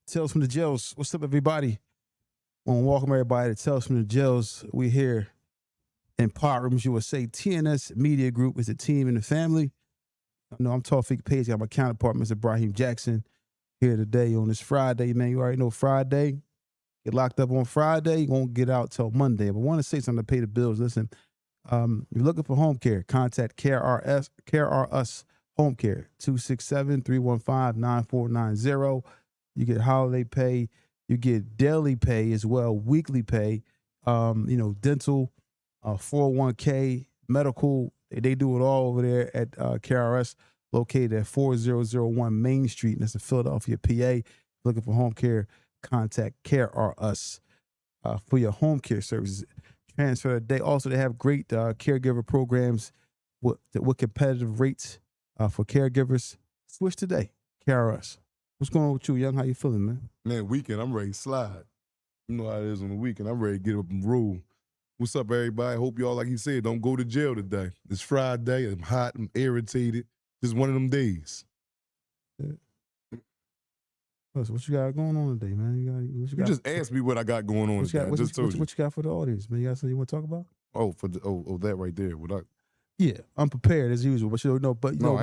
Tales from the Jails. What's up, everybody? I want to welcome everybody to Tales from the Jails. We're here in Pod Rooms USA. TNS Media Group is a team and a family. I know I'm Tawfiq Page. I got my counterpart, Mr. Ibrahim Jackson, here today on this Friday. Man, you already know Friday. Get locked up on Friday. You won't get out till Monday. But I want to say something to pay the bills. Listen, you're looking for home care, contact Care Us Home Care, 267-315-9490. You get holiday pay. You get daily pay as well, weekly pay, dental, 401k, medical. They do it all over there at KRS, located at 4001 Main Street. And that's in Philadelphia, PA. Looking for home care, contact KRS for your home care services. Transfer today. Also, they have great caregiver programs with competitive rates for caregivers. Switch today, KRS. What's going on with you, Young? How you feeling, man? Man, weekend, I'm ready to slide. You know how it is on the weekend. I'm ready to get up and roll. What's up, everybody? Hope y'all, like you said, don't go to jail today. It's Friday. I'm hot. I'm irritated. Just one of them days. Yeah. What you got going on today, man? You just asked me what I got going on today. What you got for the audience, man? You got something you want to talk about? Oh, that right there. Yeah, unprepared as usual, but I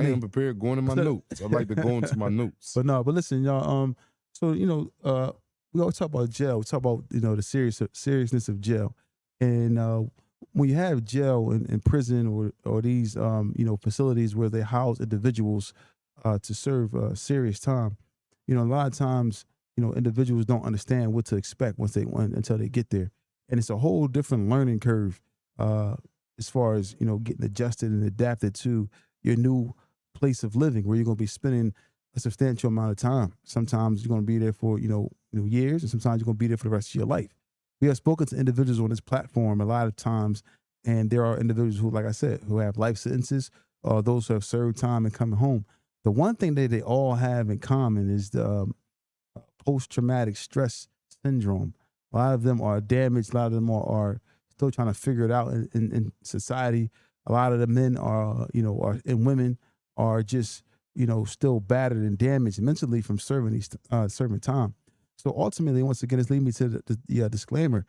ain't prepared. Going in my notes. I like to go into my notes. But listen, y'all. We always talk about jail. We talk about the seriousness of jail, and when you have jail and prison or these facilities where they house individuals to serve serious time, a lot of times individuals don't understand what to expect until they get there, and it's a whole different learning curve. As far as, getting adjusted and adapted to your new place of living where you're going to be spending a substantial amount of time. Sometimes you're going to be there for, years, and sometimes you're going to be there for the rest of your life. We have spoken to individuals on this platform a lot of times, and there are individuals who, like I said, who have life sentences, or those who have served time and coming home. The one thing that they all have in common is the post-traumatic stress syndrome. A lot of them are damaged. A lot of them are still trying to figure it out in society. A lot of the men and women are just, still battered and damaged mentally from serving time. So ultimately, once again, this leads me to the disclaimer.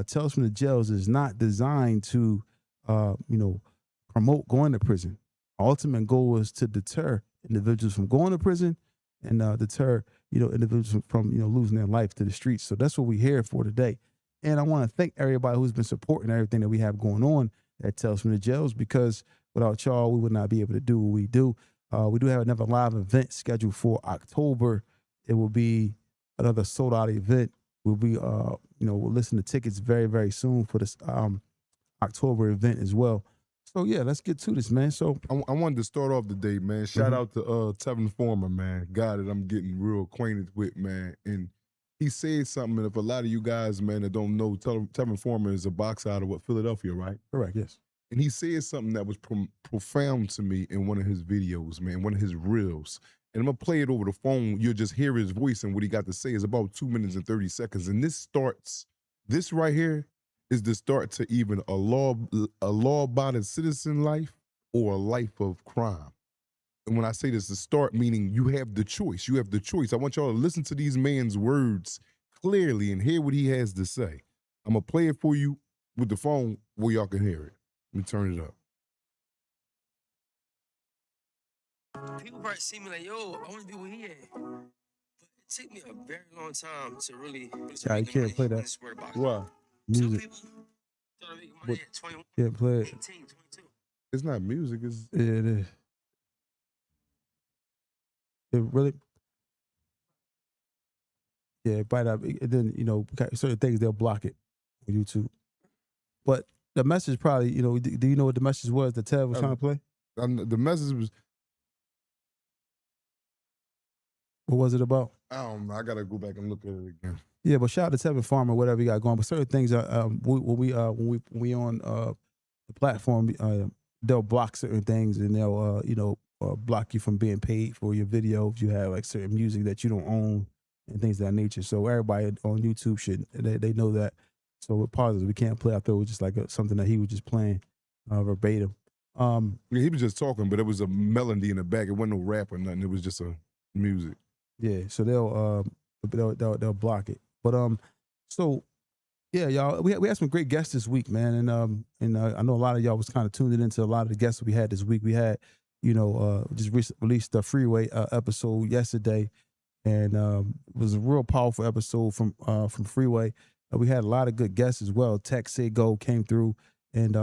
Tales from the Jails is not designed to, promote going to prison. Our ultimate goal is to deter individuals from going to prison and deter, individuals from losing their life to the streets. So that's what we're here for today. And I want to thank everybody who's been supporting everything that we have going on at Tales from the Jails, because without y'all, we would not be able to do what we do. We do have another live event scheduled for October. It will be another sold-out event. We'll be, we'll listen to tickets very, very soon for this October event as well. So, yeah, let's get to this, man. So I wanted to start off the day, man. Shout out to Tevin Former, man. Guy that I'm getting real acquainted with, man. And he said something, and if a lot of you guys, man, that don't know, Tevin Former is a boxer out of Philadelphia, right? Correct, yes. And he said something that was profound to me in one of his videos, man, one of his reels. And I'm going to play it over the phone. You'll just hear his voice, and what he got to say is about 2 minutes and 30 seconds. And this right here is the start to even a law-abiding citizen life or a life of crime. And when I say this, the start, meaning you have the choice. You have the choice. I want y'all to listen to these man's words clearly and hear what he has to say. I'm going to play it for you with the phone where y'all can hear it. Let me turn it up. People probably see me like, yo, I want to be where he at. But it took me a very long time to really yeah, you can't play that. Why? Some people started making money at 21, can't play it. 18, 22. It's not music. It's... Yeah, it is. It really, yeah, but then certain things they'll block it on YouTube. But the message probably, do you know what the message was that Tev was trying to play? The message was, what was it about? I don't know. I gotta go back and look at it again. Yeah, but shout out to Tevin Farmer, whatever you got going. But certain things are when we on the platform, they'll block certain things, and they'll block you from being paid for your video if you have like certain music that you don't own and things of that nature. So everybody on YouTube they know that. So with pauses, we can't play. I thought it was just like something that he was just playing verbatim. Yeah, he was just talking, but it was a melody in the back. It wasn't no rap or nothing. It was just a music. Yeah, so they'll they'll block it. But so yeah, y'all, we had some great guests this week, man, and I know a lot of y'all was kind of tuned into a lot of the guests we had this week. We had, just released the Freeway episode yesterday, and it was a real powerful episode from Freeway. We had a lot of good guests as well. Tech Say Go came through and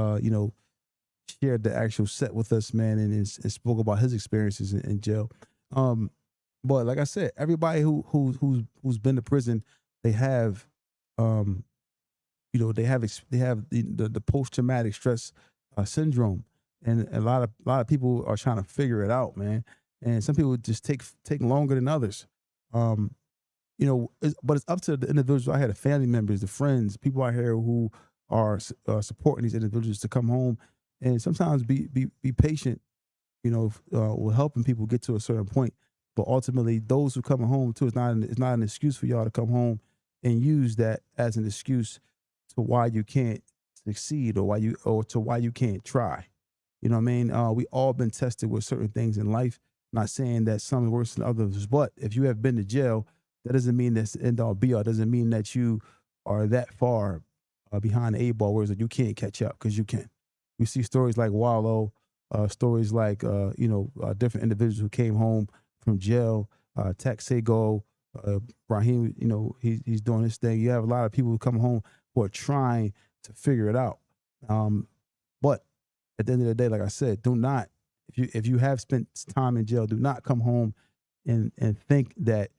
shared the actual set with us, man, and spoke about his experiences in jail. But like I said, everybody who's been to prison, they have they have the post traumatic stress syndrome, and a lot of people are trying to figure it out, man. And some people just take longer than others. But it's up to the individuals. I had the family members, the friends, people out here who are supporting these individuals to come home, and sometimes be patient, with helping people get to a certain point. But ultimately, those who come home too, it's not an excuse for y'all to come home and use that as an excuse to why you can't succeed or why you can't try. You know what I mean? We all been tested with certain things in life. Not saying that some are worse than others, but if you have been to jail, that doesn't mean that's the end all be all. Doesn't mean that you are that far behind the eight ball, whereas that you can't catch up, because you can. We see stories like Wallow, stories like different individuals who came home from jail. Tech Sego, Raheem, he's doing his thing. You have a lot of people who come home who are trying to figure it out. But at the end of the day, like I said, do not, if you have spent time in jail, do not come home and think that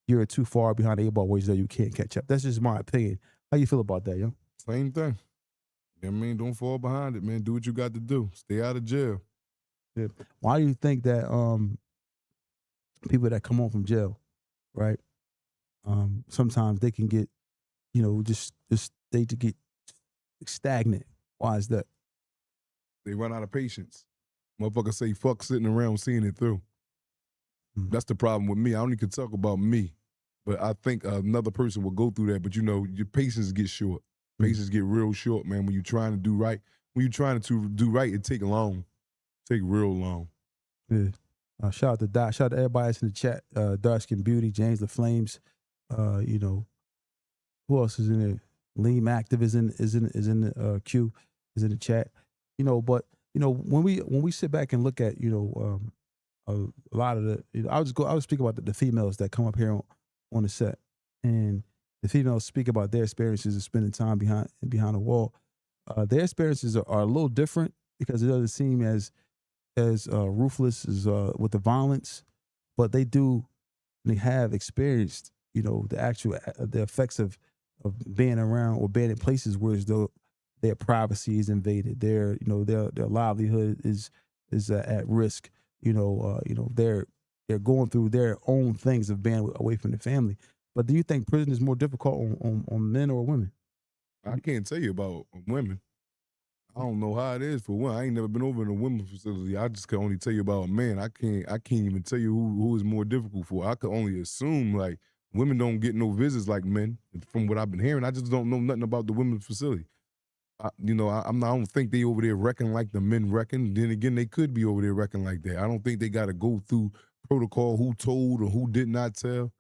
you're too far behind the eight ball, whereas that you can't catch up. That's just my opinion. How you feel about that, yo? Same thing. I mean, don't fall behind it, man. Do what you got to do. Stay out of jail. Yeah. Why do you think that people that come home from jail, right? Sometimes they can get, just they to get stagnant. Why is that? They run out of patience. Motherfuckers say fuck sitting around seeing it through. That's the problem with me. I only can talk about me, but I think another person will go through that. But your patience gets short. Patience get real short, man. When you're trying to do right, it take long, take real long. Yeah. Shout out to Doc. Shout out to everybody that's in the chat. Dark Skin Beauty, James the Flames. Who else is in there? Lean Active is in the queue, is in the chat. But when we sit back and look at a lot of the, I would speak about the females that come up here on the set, and the females speak about their experiences of spending time behind the wall. Their experiences are a little different because it doesn't seem as ruthless as with the violence, but they have experienced the effects of being around or being in places where as though their privacy is invaded, their livelihood is at risk. They're going through their own things of being away from the family. But do you think prison is more difficult on men or women? I can't tell you about women. I don't know how it is for women. I ain't never been over in a women's facility. I just can only tell you about a man. I can't even tell you who is more difficult for. I could only assume like women don't get no visits like men. From what I've been hearing, I just don't know nothing about the women's facility. I don't think they over there wrecking like the men wrecking. Then again, they could be over there wrecking like that. I don't think they got to go through protocol, who told or who did not tell.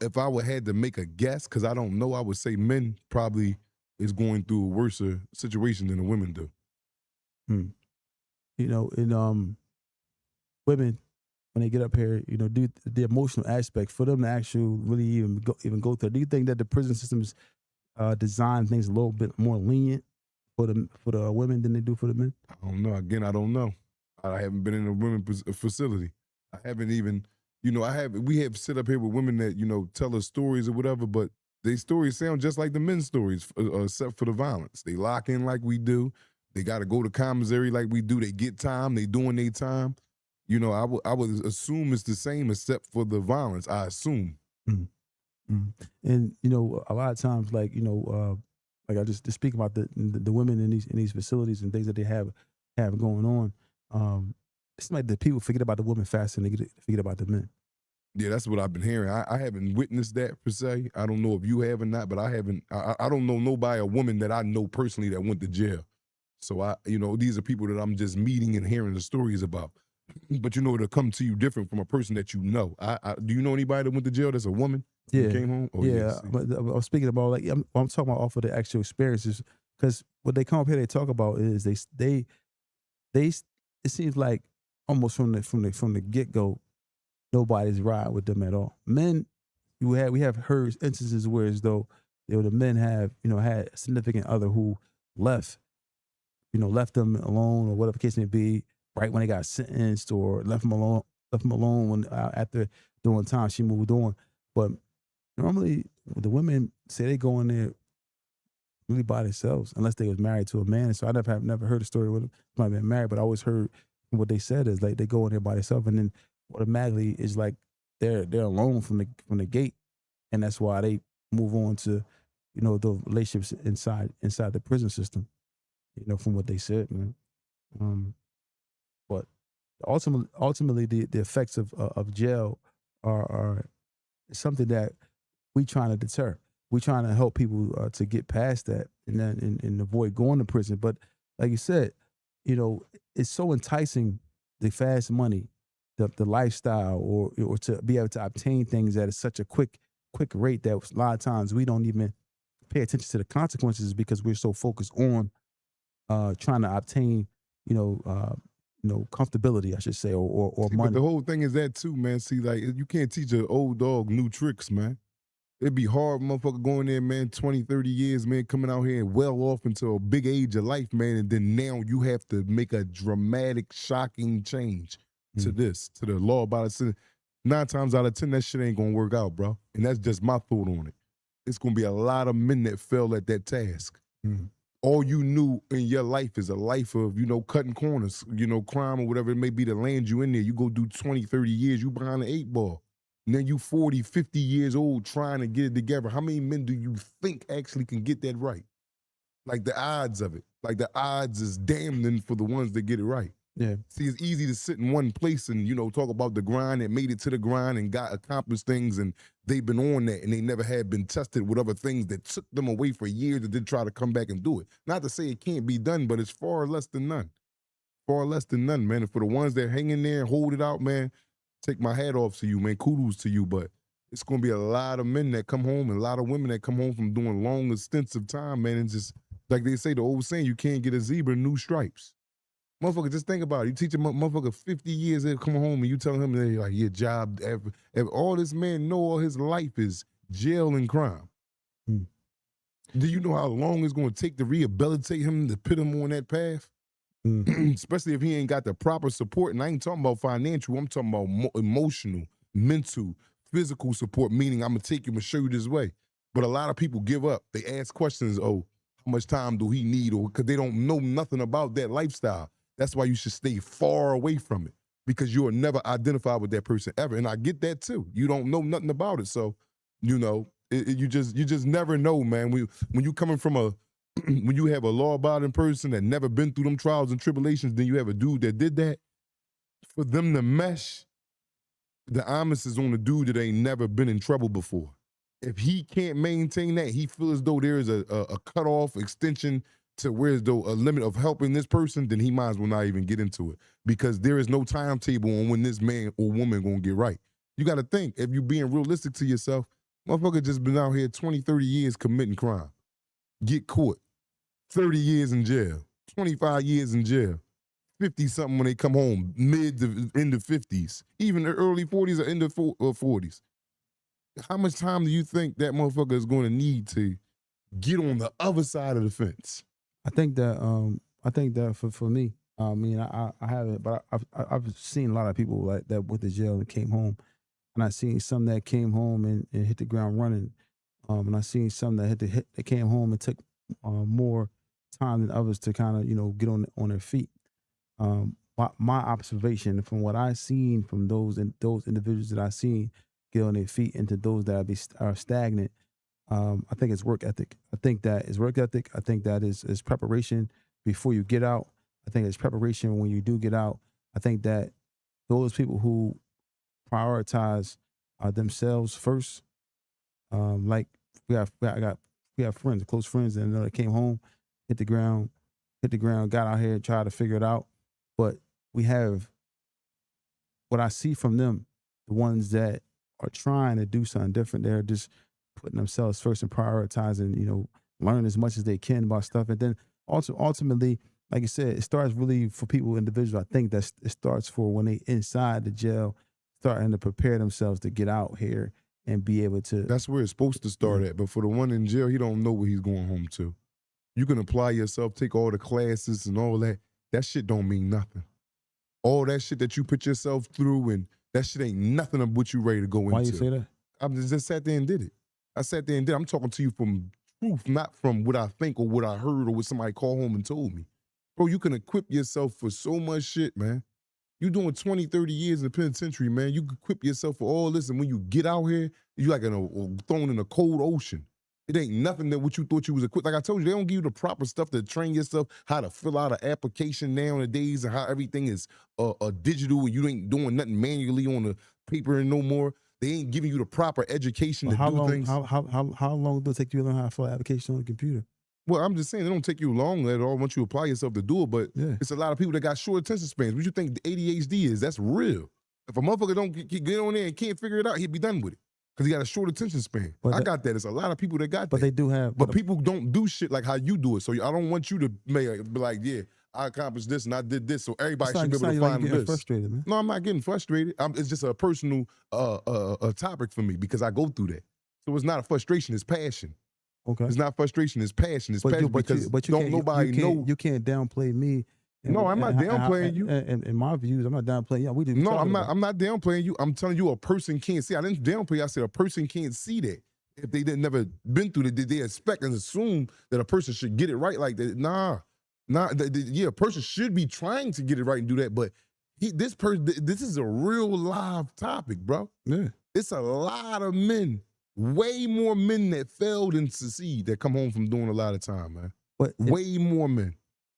If I would had to make a guess, because I don't know, I would say men probably is going through a worse situation than the women do. Women, when they get up here, do the emotional aspect for them to actually really even go through. Do you think that the prison systems design things a little bit more lenient for the women than they do for the men? I don't know. Again, I don't know. I haven't been in a women's facility. I haven't even, we have sit up here with women that, tell us stories or whatever, but their stories sound just like the men's stories, except for the violence. They lock in like we do. They got to go to commissary like we do. They get time. They doing their time. I would assume it's the same except for the violence. I assume. And a lot of times, like I just to speak about the women in these facilities and things that they have going on. It's like the people forget about the women faster than they forget about the men. Yeah, that's what I've been hearing. I haven't witnessed that per se. I don't know if you have or not, but I haven't. I don't know nobody, a woman that I know personally that went to jail. So these are people that I'm just meeting and hearing the stories about. But it'll come to you different from a person that you know. Do you know anybody that went to jail that's a woman? when you Yeah, came home? Oh yeah, yeah. see. But I was speaking about like I'm talking about off of the actual experiences because what they come up here they talk about is they it seems like almost from the get go nobody's riding with them at all. Men, we have heard instances where as though the men have had a significant other who left left them alone or whatever the case may be right when they got sentenced or left them alone when after doing time she moved on. But normally the women say they go in there really by themselves unless they was married to a man. And so I never heard a story with them might have been married, but I always heard what they said is like they go in there by themselves and then automatically it's like they're alone from the gate, and that's why they move on to the relationships inside the prison system. From what they said, man. Um, but ultimately the effects of jail are something that we trying to deter. We trying to help people to get past that and avoid going to prison. But like you said, it's so enticing, the fast money, the lifestyle, or to be able to obtain things at such a quick rate that a lot of times we don't even pay attention to the consequences because we're so focused on trying to obtain, comfortability, I should say, or See, but the money. whole thing is that too, man. See, like you can't teach an old dog new tricks, man. It'd be hard, motherfucker, going there, man, 20, 30 years, man, coming out here and well off until a big age of life, man. And then now you have to make a dramatic, shocking change to the law about it. 9 times out of 10, that shit ain't gonna work out, bro. And that's just my thought on it. It's gonna be a lot of men that fail at that task. All you knew in your life is a life of, cutting corners, crime or whatever it may be that lands you in there. You go do 20, 30 years, you behind the 8 ball. And then you 40, 50 years old trying to get it together. How many men do you think actually can get that right? Like the odds of it. Like the odds is damning for the ones that get it right. Yeah. See, it's easy to sit in one place and, talk about the grind and made it to the grind and got accomplished things and they've been on that and they never had been tested with other things that took them away for years and did try to come back and do it. Not to say it can't be done, but it's far less than none. Far less than none, man. And for the ones that hang in there and hold it out, man, take my hat off to you, man. Kudos to you, but it's going to be a lot of men that come home and a lot of women that come home from doing long, extensive time, man. And just, like they say, the old saying, you can't get a zebra new stripes. Motherfucker, just think about it. You teach a motherfucker 50 years, they'll come home and you tell him, they're like, your job, all this man know all his life is jail and crime. Do you know how long it's going to take to rehabilitate him, to put him on that path? Especially if he ain't got the proper support. And I ain't talking about financial, I'm talking about emotional, mental, physical support, meaning I'm going to take you and show you this way. But a lot of people give up. They ask questions, how much time do he need? Or because they don't know nothing about that lifestyle. That's why you should stay far away from it, because you'll never identify with that person ever. And I get that too. You don't know nothing about it. So, you just never know, man. When you coming from when you have a law-abiding person that never been through them trials and tribulations, then you have a dude that did that, for them to mesh, the onus is on the dude that ain't never been in trouble before. If he can't maintain that, he feels as though there is a cutoff extension to where as though a limit of helping this person, then he might as well not even get into it, because there is no timetable on when this man or woman gonna get right. You got to think, if you being realistic to yourself, motherfucker just been out here 20, 30 years committing crime, get caught, 30 years in jail, 25 years in jail, 50-something when they come home, mid to end of 50s, even the early 40s or end of 40s. How much time do you think that motherfucker is going to need to get on the other side of the fence? I think that for me, I mean, I haven't, but I've seen a lot of people like that went to jail and came home, and I seen some that came home and hit the ground running, and I seen some that that came home and took more time than others to kind of get on their feet. My observation from what I seen from those individuals that I seen get on their feet into those that are stagnant. I think it's work ethic. I think that is work ethic. I think that is preparation before you get out. I think it's preparation when you do get out. I think that those people who prioritize themselves first, like we have friends, close friends, and they came home, hit the ground, got out here, tried to figure it out. But we have what I see from them, the ones that are trying to do something different. They're just putting themselves first and prioritizing, learn as much as they can about stuff. And then also ultimately, like I said, it starts really for people, individuals. I think it starts for when they inside the jail, starting to prepare themselves to get out here and be able to. That's where it's supposed to start at. But for the one in jail, he don't know where he's going home to. You can apply yourself, take all the classes and all that. That shit don't mean nothing. All that shit that you put yourself through, and that shit ain't nothing of what you ready to go into. Why you say that? I just sat there and did it. I sat there and did it. I'm talking to you from truth, not from what I think or what I heard or what somebody called home and told me. Bro, you can equip yourself for so much shit, man. You doing 20, 30 years in the penitentiary, man. You can equip yourself for all this, and when you get out here, you like thrown in a cold ocean. It ain't nothing that what you thought you was equipped. Like I told you, they don't give you the proper stuff to train yourself how to fill out an application nowadays and how everything is digital and you ain't doing nothing manually on the paper no more. They ain't giving you the proper education to do things. How long does it take you to learn how to fill an application on a computer? Well, I'm just saying, it don't take you long at all once you apply yourself to do it, but it's a lot of people that got short attention spans. What you think the ADHD is? That's real. If a motherfucker don't get on there and can't figure it out, he'd be done with it. Because he got a short attention span. I got that. It's a lot of people that got that. But they do have. But people don't do shit like how you do it. So I don't want you to be like, yeah, I accomplished this and I did this, so everybody should be able to find this. Frustrated, man. No, I'm not getting frustrated. It's just a personal topic for me because I go through that. So it's not a frustration, it's passion. Okay. It's not frustration, it's passion. It's passion because nobody know. You can't downplay me. No, I'm not downplaying you. And in my views, I'm not downplaying you. No, I'm not downplaying you. I'm telling you a person can't see. I didn't downplay you. I said a person can't see that. If they didn't never been through it, they expect and assume that a person should get it right like that. Nah. A person should be trying to get it right and do that, but this is a real live topic, bro. Yeah. It's a lot of men, way more men that failed and succeed that come home from doing a lot of time, man. But way more men.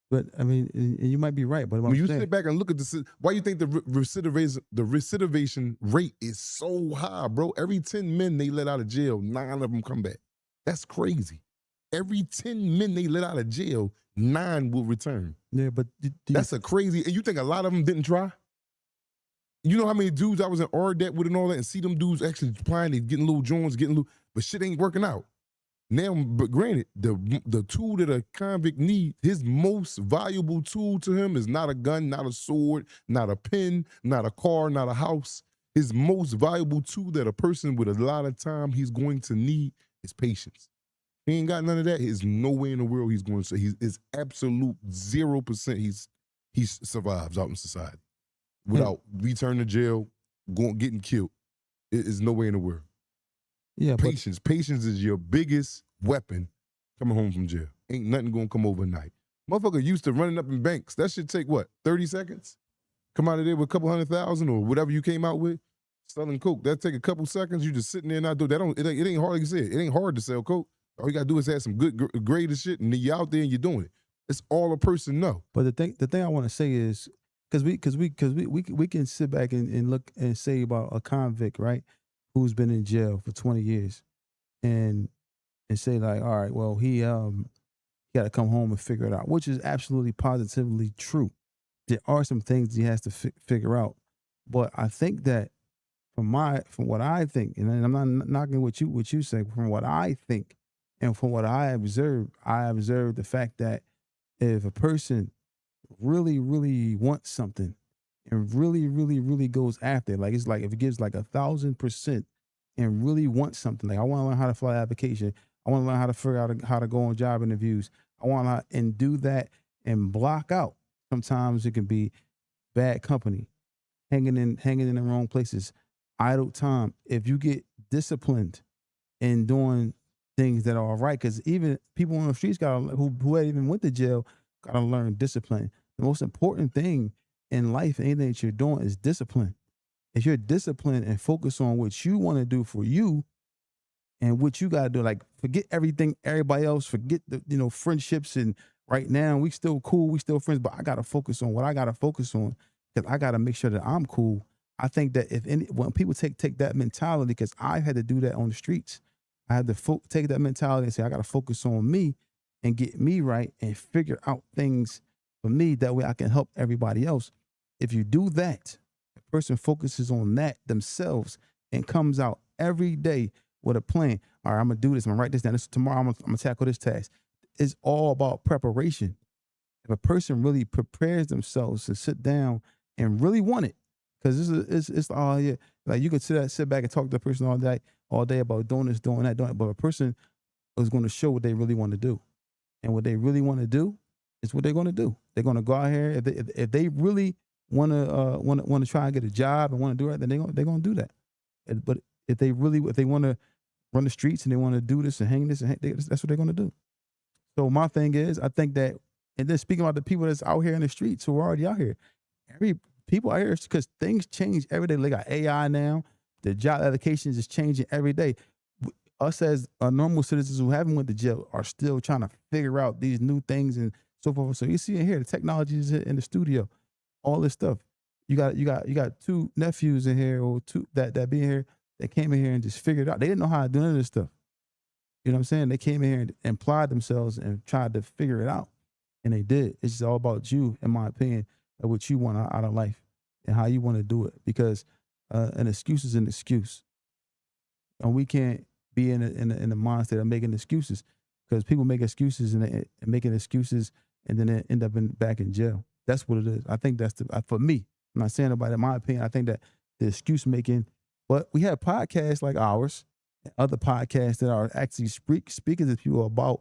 But I mean, and you might be right. But when you sit back and look at why you think the recidivation rate is so high, bro? Every 10 men they let out of jail, 9 of them come back. That's crazy. Every 10 men they let out of jail, 9 will return. Yeah, but that's a crazy. And you think a lot of them didn't try? You know how many dudes I was in RDET with and all that, and see them dudes actually applying, they getting little joints, but shit ain't working out. Now, but granted, the tool that a convict needs, his most valuable tool to him is not a gun, not a sword, not a pen, not a car, not a house. His most valuable tool that a person with a lot of time he's going to need is patience. He ain't got none of that. There's no way in the world he's going to say. It's absolute 0% he survives out in society without returning to jail, getting killed. There's no way in the world. Yeah, patience. Patience is your biggest weapon coming home from jail. Ain't nothing gonna come overnight. Motherfucker used to running up in banks. That shit take what, 30 seconds? Come out of there with a couple $100,000 or whatever you came out with, selling coke. That take a couple seconds. You just sitting there and not do that. It ain't hard, like you said. It ain't hard to sell coke. All you gotta do is have some good grade and shit, and then you're out there and you're doing it. It's all a person know. But the thing I want to say is, because we can sit back and look and say about a convict, right, who's been in jail for 20 years, and say like, all right, well, he got to come home and figure it out, which is absolutely positively true. There are some things he has to figure out, but I think that from what I think, and I'm not knocking what you say, from what I think and from what I observe the fact that if a person really, really wants something and really, really, really goes after it, like it's like if it gives like 1,000% and really wants something, like I want to learn how to file an application, I want to learn how to figure out how to go on job interviews, I want to and do that and block out. Sometimes it can be bad company, hanging in the wrong places, idle time. If you get disciplined in doing things that are right, because even people on the streets who had even went to jail gotta learn discipline. The most important thing in life, anything that you're doing, is discipline. If you're disciplined and focus on what you want to do for you and what you got to do, like forget everything, everybody else, forget the friendships. And right now we still cool, we still friends, but I got to focus on what I got to focus on because I got to make sure that I'm cool. I think that when people take that mentality, because I had to do that on the streets, I had to take that mentality and say, I got to focus on me and get me right and figure out things for me. That way I can help everybody else. If you do that, a person focuses on that themselves and comes out every day with a plan. All right, I'm gonna do this. I'm gonna write this down. Tomorrow I'm gonna tackle this task. It's all about preparation. If a person really prepares themselves to sit down and really want it, because it's oh yeah, like you could sit back and talk to the person all day about doing this, doing that, but a person is going to show what they really want to do, and what they really want to do is what they're going to do. They're going to go out here if they really want to try and get a job and want to do it, then they're going to do that. But if they want to run the streets and they want to do this and hang this, that's what they're going to do. So my thing is, I think that, and then speaking about the people that's out here in the streets who are already out here, people out here, because things change every day. They got AI now. The job applications is changing every day. Us as normal citizens who haven't went to jail are still trying to figure out these new things and so forth. So you see in here, the technology is in the studio, all this stuff. You got two nephews in here, or two that be in here, that came in here and just figured it out. They didn't know how to do any of this stuff. You know what I'm saying? They came in here and applied themselves and tried to figure it out. And they did. It's just all about you, in my opinion, of what you want out of life and how you want to do it. Because an excuse is an excuse. And we can't be in the mindset of making excuses, because people make excuses and making excuses and then they end up back in jail. That's what it is. I think that's for me. I'm not saying about it. In my opinion, I think that the excuse making, but we have podcasts like ours and other podcasts that are actually speaking to people about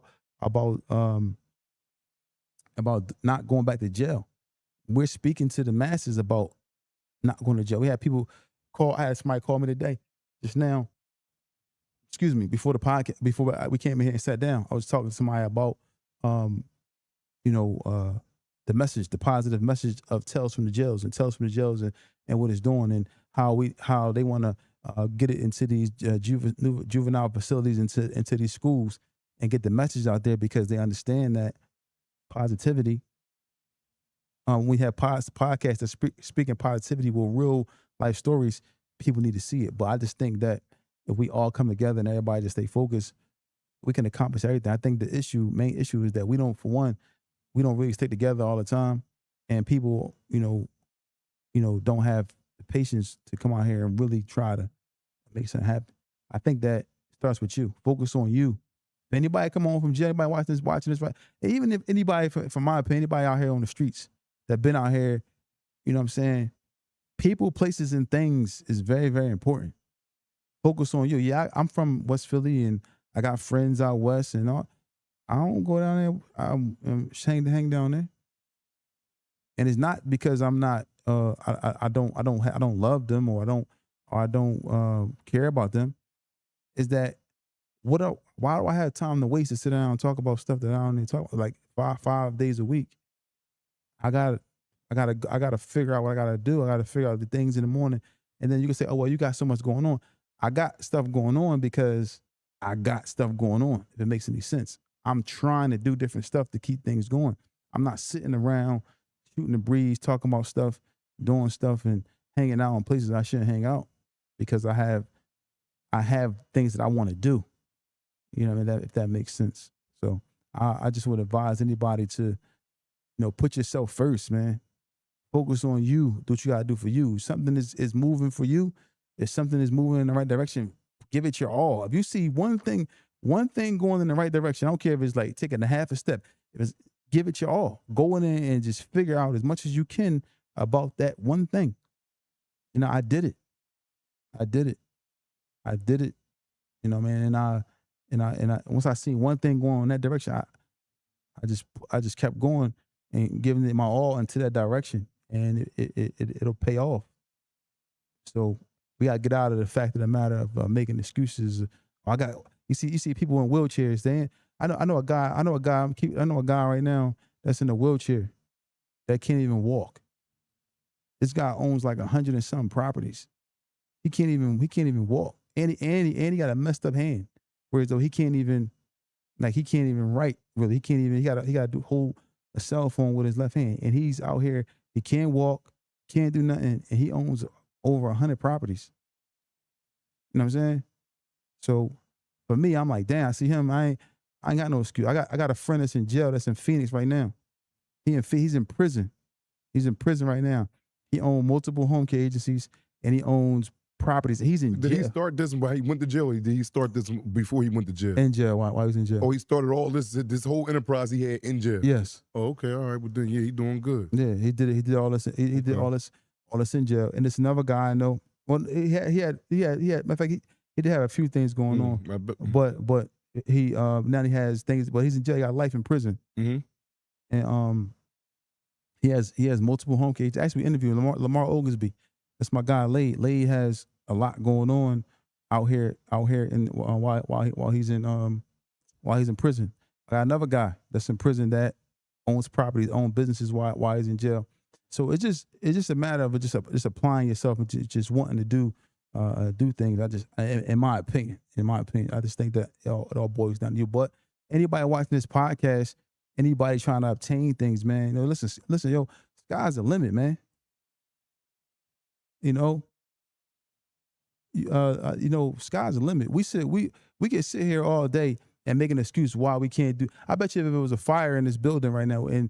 not going back to jail. We're speaking to the masses about not going to jail. We had people I had somebody call me today, just now. Excuse me, before the podcast, before we came in here and sat down, I was talking to somebody about, the message, the positive message of Tales from the Jails and what it's doing, and how they want to get it into these juvenile facilities, into these schools, and get the message out there, because they understand that positivity. We have podcasts that speaking positivity with real life stories. People need to see it, but I just think that if we all come together and everybody just stay focused, we can accomplish everything. I think the main issue is that we don't really stick together all the time, and people, don't have the patience to come out here and really try to make something happen. I think that starts with you. Focus on you. If anybody come home from jail, anybody watching this, right? Even if anybody, from my opinion, anybody out here on the streets that been out here, you know what I'm saying? People, places, and things is very, very important. Focus on you. Yeah, I'm from West Philly, and I got friends out west, and all. I don't go down there. I'm ashamed to hang down there, and it's not because I'm not. I don't love them, or I don't care about them. Is that why do I have time to waste to sit down and talk about stuff that I don't need to talk about, like 5 days a week? I gotta figure out what I gotta do. I gotta figure out the things in the morning, and then you can say, oh well, you got so much going on. I got stuff going on because I got stuff going on. If it makes any sense, I'm trying to do different stuff to keep things going. I'm not sitting around shooting the breeze, talking about stuff, doing stuff, and hanging out in places I shouldn't hang out, because I have things that I want to do. You know, if that makes sense. So I just would advise anybody to, put yourself first, man. Focus on you. Do what you gotta do for you. Something is moving for you. If something is moving in the right direction, give it your all. If you see one thing going in the right direction, I don't care if it's like taking a half a step. Give it your all. Go in there and just figure out as much as you can about that one thing. I did it. Man. And I once I seen one thing going in that direction, I just kept going and giving it my all into that direction, and it'll pay off. So we gotta get out of the fact of the matter of making excuses. You see people in wheelchairs. I know a guy right now that's in a wheelchair that can't even walk. This guy owns like 100 and some properties. He can't even walk, and he got a messed up hand. Whereas though he can't even write really. He gotta hold a cell phone with his left hand, and he's out here. He can't walk, can't do nothing, and he owns over 100 properties. You know what I'm saying? So for me, I'm like, damn, I see him. I ain't got no excuse. I got a friend that's in jail, that's in Phoenix right now. He's in prison. He's in prison right now. He owns multiple home care agencies, and he owns properties. He's in Did jail. he start this while he went to jail? Or did he start this before he went to jail? In jail. Why he was in jail? Oh, he started all this whole enterprise he had in jail. Yes. Oh, okay, all right. Well then, yeah, he doing good. Yeah, he did it. He did all this. He did all this in jail. And it's another guy I know. Well, he had. Matter of fact, he did have a few things going on. But he now he has things. But he's in jail. He got life in prison. And he has multiple home cases. Actually, we interviewed Lamar Oglesby. That's my guy. Lade has a lot going on out here in while he's in prison. I got another guy that's in prison that owns properties, owns businesses while he's in jail. So it's just a matter of just applying yourself and just wanting to do things. In my opinion, I just think that it all boils down to you. But anybody watching this podcast, anybody trying to obtain things, man, listen, yo, sky's the limit, man. Sky's the limit. We can sit here all day and make an excuse why we can't do. I bet you if it was a fire in this building right now and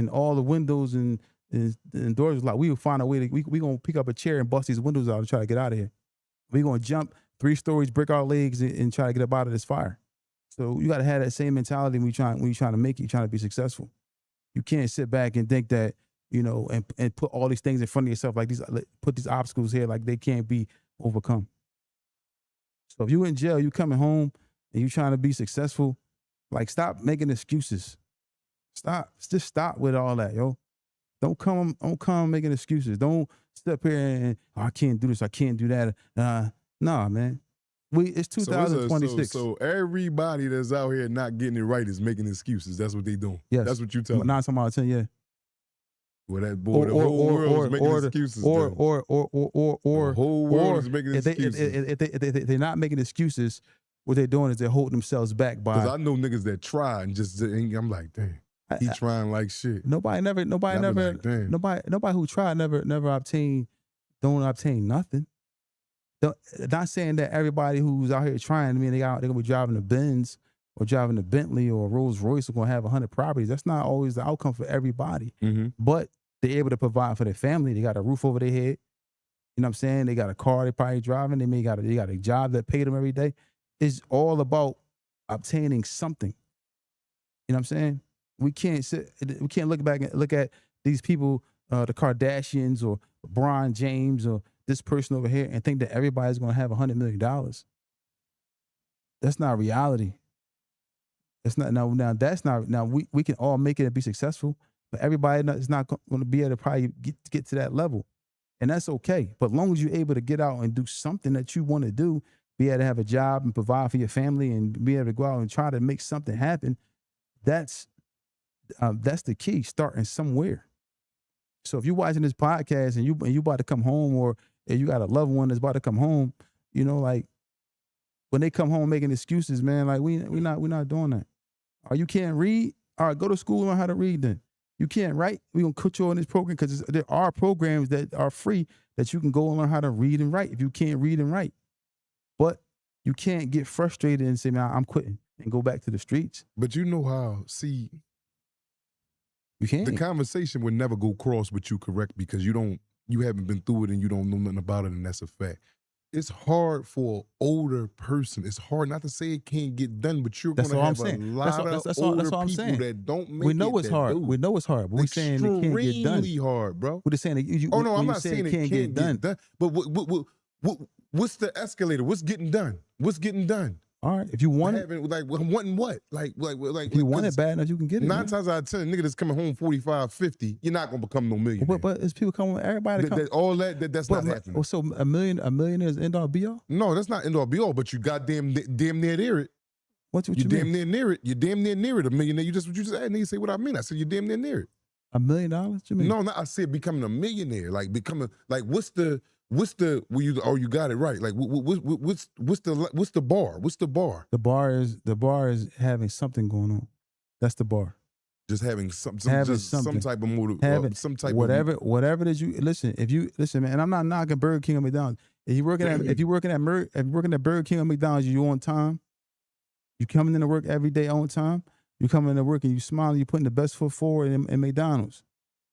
all the windows and doors was locked, we would find a way to we gonna pick up a chair and bust these windows out and try to get out of here. We gonna jump 3 stories, break our legs, and try to get up out of this fire. So you gotta have that same mentality when you're trying to make it, you're trying to be successful. You can't sit back and think that, and put all these things in front of yourself, put these obstacles here like they can't be overcome. So if you in jail, you coming home and you trying to be successful, stop making excuses. Just stop with all that, yo. Don't come making excuses. Don't sit up here and I can't do this, I can't do that. Nah, man. It's 2026. So everybody that's out here not getting it right is making excuses. That's what they doing. Yes. That's what you tell me. 9 times out of 10, yeah. Well, that boy, the whole world is making excuses. Or the whole world is making excuses. If they're not making excuses, what they're doing is they're holding themselves back by. Because I know niggas that try and just, I'm like, damn, he trying like shit. Nobody who tried never obtained, don't obtain nothing. Not saying that everybody who's out here trying, they're gonna be driving a Benz or driving a Bentley or a Rolls Royce are gonna have 100 properties. That's not always the outcome for everybody. But they're able to provide for their family. They got a roof over their head. You know what I'm saying? They got a car they probably driving. They got a job that paid them every day. It's all about obtaining something. You know what I'm saying? We can't look back and look at these people, the Kardashians or LeBron James or this person over here and think that everybody's going to have $100 million. That's not reality. That's not now. That's not now. We can all make it and be successful, but everybody is not going to be able to probably get to that level, and that's okay. But as long as you're able to get out and do something that you want to do, be able to have a job and provide for your family, and be able to go out and try to make something happen, that's the key. Starting somewhere. So if you're watching this podcast and you about to come home, or if you got a loved one that's about to come home, when they come home making excuses, man, we're not doing that. Or you can't read, all right, go to school and learn how to read then. You can't write, we're going to put you on this program because there are programs that are free that you can go and learn how to read and write if you can't read and write. But you can't get frustrated and say, man, I'm quitting and go back to the streets. But you know how, see, you can't. The conversation would never go cross with you, correct? Because you haven't been through it and you don't know nothing about it, and that's a fact. It's hard for an older person. It's hard, not to say it can't get done, but you're going to have a lot of older people that don't make it. We know it's hard. We know it's hard, but we're saying it can't get done. Extremely hard, bro. We're just saying that I'm not saying it can't get done. But what's the escalator? What's getting done? What's getting done? All right, if you want it, wanting what? If you want it bad enough, you can get it. 9 times out of 10, a nigga that's coming home 45, 50, you're not gonna become no millionaire. But it's people coming, everybody come. That's not happening. So a million is end all be all? No, that's not end all be all. But you damn near near it. What you damn mean? near it. You're damn near it. A millionaire. What you just asked, and you say what I mean. I said you're damn near it. $1 million? What you mean? No, I said becoming a millionaire. What's the you got it right. What's the bar? What's the bar? The bar is having something going on. That's the bar. Just having some type of motive, some type whatever that you listen. If you listen, man, and I'm not knocking Burger King or McDonald's. If you're working at Burger King or McDonald's, you on time. You coming into work every day on time. You coming into work and you smiling. You putting the best foot forward in McDonald's.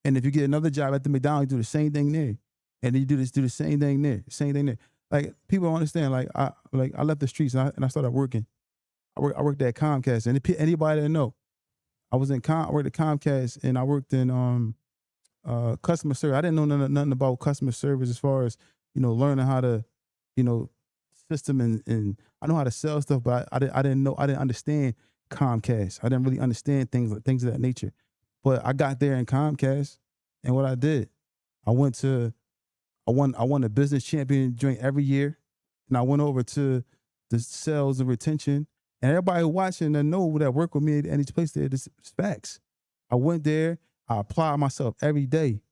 And if you get another job at the McDonald's, you do the same thing there. And then you do the same thing there, like people don't understand. I left the streets and I started working. I worked at Comcast, and anybody that know, I worked at Comcast, and I worked in customer service. I didn't know nothing about customer service as far as, learning how to, you know, system and I know how to sell stuff, but I didn't understand Comcast. I didn't really understand things of that nature. But I got there in Comcast, and what I did, I went to I won a business champion joint every year, and I went over to the sales and retention, and everybody watching that know that work with me at any place there, this is facts. I went there, I applied myself every day,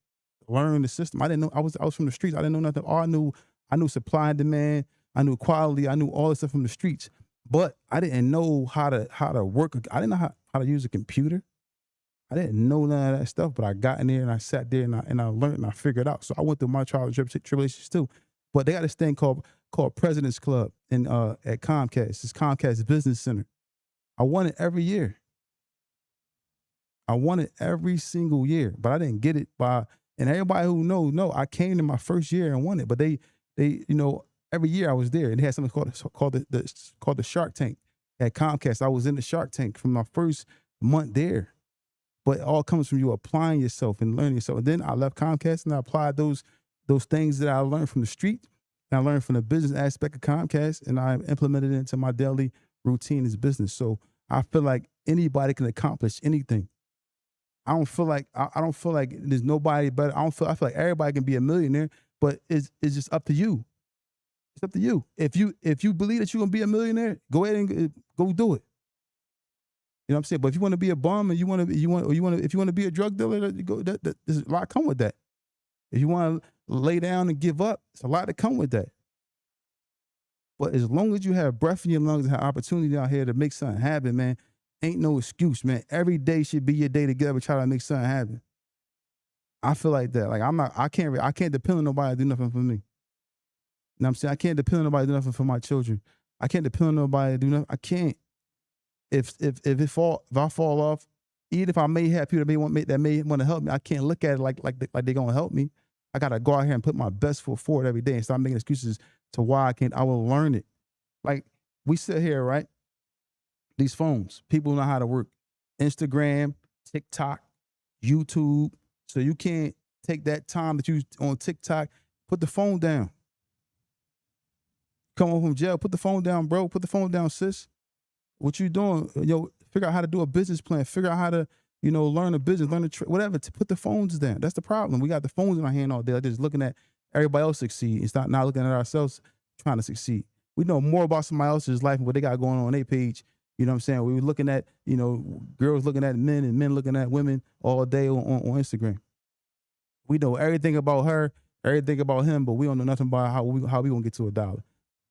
learned the system. I didn't know I was from the streets. I didn't know nothing. All I knew supply and demand, I knew quality, I knew all this stuff from the streets. But I didn't know how to work. I didn't know how to use a computer. I didn't know none of that stuff, but I got in there and I sat there and I learned and I figured it out. So I went through my trials and tribulations too. But they got this thing called President's Club in at Comcast. It's Comcast Business Center. I won it every year. I won it every single year, but I didn't get it and everybody who know, I came in my first year and won it. But they every year I was there, and they had something called the Shark Tank at Comcast. I was in the Shark Tank from my first month there. But it all comes from you applying yourself and learning yourself. And then I left Comcast and I applied those things that I learned from the street and I learned from the business aspect of Comcast, and I implemented it into my daily routine as business. So I feel like anybody can accomplish anything. I don't feel like there's nobody better. I feel like everybody can be a millionaire, but it's just up to you. It's up to you. If you believe that you're gonna be a millionaire, go ahead and go do it. You know what I'm saying? But if you want to be a bum and if you want to be a drug dealer, there's a lot come with that. If you want to lay down and give up, it's a lot to come with that. But as long as you have breath in your lungs and have opportunity out here to make something happen, man, ain't no excuse, man. Every day should be your day to get up and try to make something happen. I feel like that. Like I can't depend on nobody to do nothing for me. You know what I'm saying? I can't depend on nobody to do nothing for my children. I can't depend on nobody to do nothing. I can't. If I fall off, even if I may have people that may want to help me, I can't look at it like they're gonna help me. I gotta go out here and put my best foot forward every day and stop making excuses to why I can't. I will learn it. Like we sit here, right? These phones, people know how to work Instagram, TikTok, YouTube. So you can't take that time that you on TikTok, put the phone down. Come home from jail, put the phone down, bro. Put the phone down, sis. What you doing? Figure out how to do a business plan. Figure out how to, learn a business, learn whatever. To put the phones down. That's the problem. We got the phones in our hand all day, just looking at everybody else succeed and start not looking at ourselves trying to succeed. We know more about somebody else's life and what they got going on their page. You know what I'm saying? We were looking at, girls looking at men and men looking at women all day on Instagram. We know everything about her, everything about him, but we don't know nothing about how we gonna get to $1.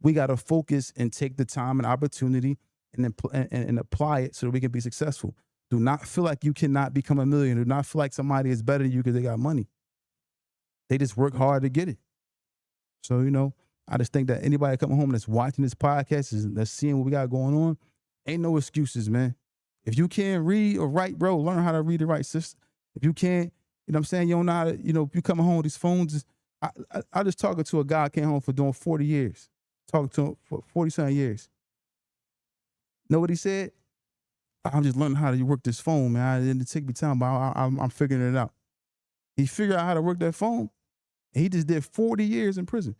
We gotta focus and take the time and opportunity and apply it so that we can be successful. Do not feel like you cannot become a millionaire. Do not feel like somebody is better than you because they got money. They just work hard to get it. So, I just think that anybody coming home that's watching this podcast, that's seeing what we got going on, ain't no excuses, man. If you can't read or write, bro, learn how to read and write, sister. If you can't, you know what I'm saying, you don't know how to, if you coming home with these phones, I just talking to a guy came home for doing 40 years. Talking to him for 40-something years. Know what he said? I'm just learning how to work this phone, man. It didn't take me time, but I'm figuring it out. He figured out how to work that phone, and he just did 40 years in prison.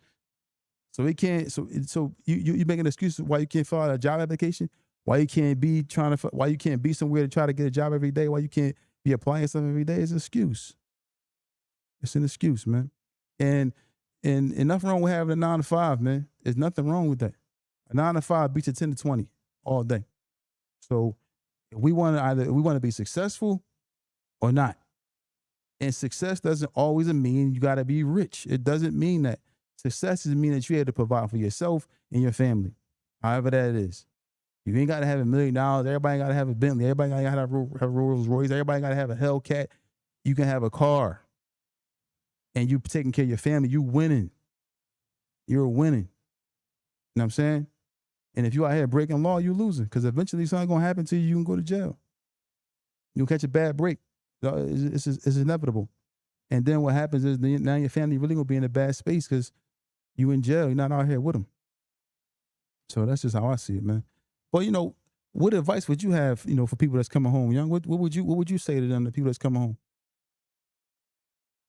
So he can't. So you making excuses why you can't fill out a job application? Why you can't be why you can't be somewhere to try to get a job every day? Why you can't be applying stuff every day? It's an excuse. It's an excuse, man. And nothing wrong with having a 9 to 5, man. There's nothing wrong with that. A 9 to 5 beats a 10 to 20 all day. So we want to be successful or not. And success doesn't always mean you got to be rich. It doesn't mean that. Success doesn't mean that you have to provide for yourself and your family, however that is. You ain't got to have $1 million. Everybody got to have a Bentley. Everybody got to have a Rolls Royce. Everybody got to have a Hellcat. You can have a car. And you taking care of your family. You winning. You're winning. You know what I'm saying? And if you out here breaking law, you losing. Because eventually something's going to happen to you. You can go to jail. You'll catch a bad break. It's inevitable. And then what happens is now your family really going to be in a bad space because You in jail. You're not out here with them. So that's just how I see it, man. But you know, what advice would you have, you know, for people that's coming home, young? What would you say to them, the people that's coming home?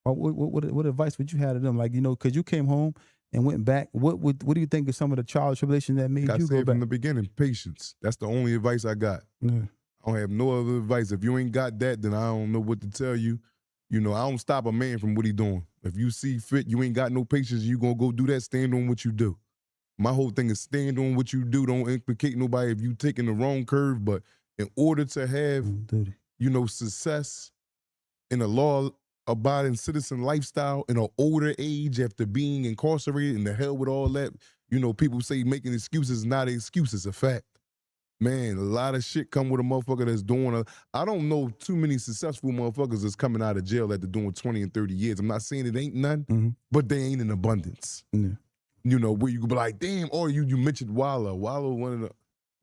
Or what advice would you have to them? Like, you know, because you came home and went back. What do you think of some of the trial tribulation that made Like I you go said back? from the beginning, patience. That's the only advice I got. Yeah. I don't have no other advice. If you ain't got that, then I don't know what to tell you. You know, I don't stop a man from what he doing. If you see fit, you ain't got no patience, you gonna go do that, stand on what you do. My whole thing is stand on what you do. Don't implicate nobody if you taking the wrong curve. But in order to have, Duty. you know, success in a law-abiding citizen lifestyle in an older age after being incarcerated, and the hell with all that, you know, people say making excuses is not an excuse, it's a fact. Man, a lot of shit come with a motherfucker that's doing I don't know too many successful motherfuckers that's coming out of jail after doing 20 and 30 years. I'm not saying it ain't none, but they ain't in abundance. Yeah. You know, where you could be like, damn, or you mentioned Wallow. Wallow, one of the,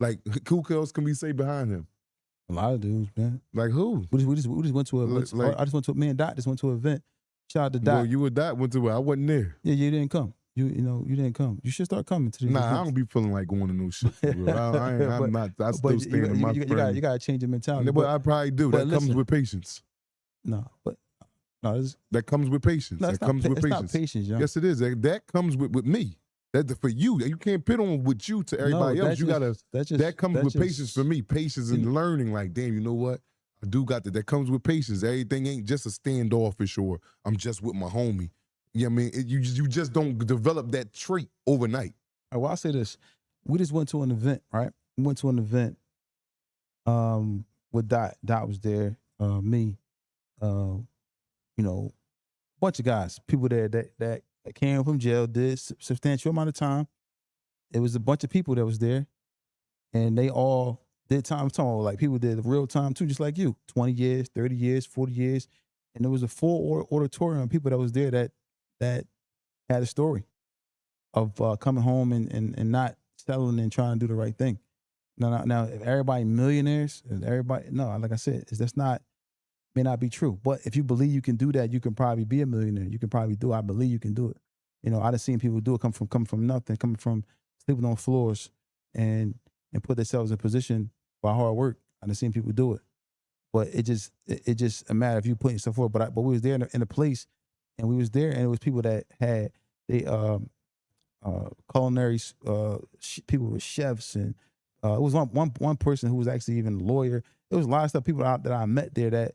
like, who else can we say behind him? A lot of dudes, man. Like who? We just went to a Like- I just went to me and Dot just went to an event. Shout out to Dot. Well, you and Dot went to where I wasn't there. Yeah, you didn't come. You know, you didn't come. You should start coming to these Nah, events. I don't be feeling like going to no shit for real. I'm not. I still stand in my you friend. gotta change your mentality. But I probably do. but That comes listen. with patience. No, it's That comes with patience. no, That it's not, comes with it's patience. not patience, young. Yes, it is. That comes with me. That for you. You can't pit on with you to everybody else. You gotta. That comes with patience for me. Patience and learning. Like, damn, you know what? I do got that. That comes with patience. Everything ain't just a standoffish or I'm just with my homie. You know what I mean? You just don't develop that trait overnight. All right, well, I'll say this. We just went to an event, right? We went to an event with Dot. Dot was there, me, you know, a bunch of guys, people there that came from jail, did substantial amount of time. It was a bunch of people that was there, and they all did time. I'm talking about, like, people did real time too, just like you, 20 years, 30 years, 40 years. And there was a full auditorium of people that was there that had a story of coming home and not settling and trying to do the right thing. Now, if everybody millionaires, no, like I said, may not be true. But if you believe you can do that, you can probably be a millionaire. You can probably do it. I believe you can do it. You know, I done seen people do it, come from nothing, coming from sleeping on floors and put themselves in position by hard work. I done seen people do it. But it just a matter of you putting yourself forward. But we was there in a place, and we was there, and it was people that had culinary people with chefs, and it was one person who was actually even a lawyer. It was a lot of stuff, people that I met there that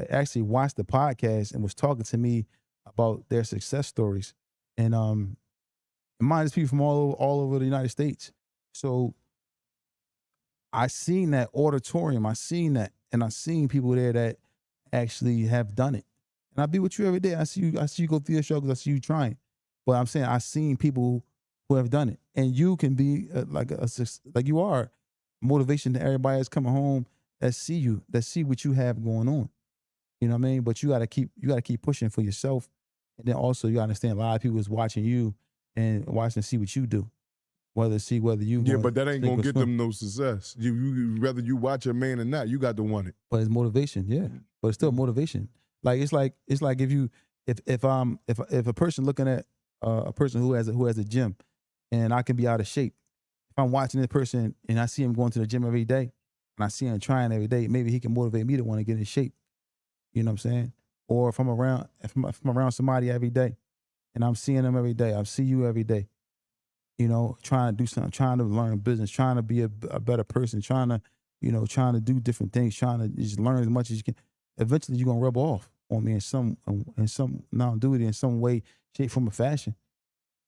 actually watched the podcast and was talking to me about their success stories. And mine is people from all over the United States. So I seen that auditorium, I seen that, and I seen people there that actually have done it. And I be with you every day. I see you go through your struggles. I see you trying. But I'm saying I seen people who have done it, and you can be like you are motivation to everybody that's coming home that see what you have going on. You know what I mean? But you gotta keep pushing for yourself, and then also you gotta understand a lot of people is watching you and watching to see what you do, whether you But that ain't gonna get them no success. Whether you watch a man or not, you got to want it. But it's motivation, yeah. But it's still motivation. Like it's like if a person looking at a person who has a gym, and I can be out of shape. If I'm watching this person and I see him going to the gym every day, and I see him trying every day, maybe he can motivate me to want to get in shape. You know what I'm saying? Or if I'm around somebody every day, and I'm seeing them every day, I see you every day. You know, trying to do something, trying to learn business, trying to be a better person, trying to do different things, trying to just learn as much as you can. Eventually, you're gonna rub off on me in some non-duty, in some way, shape, form, or fashion.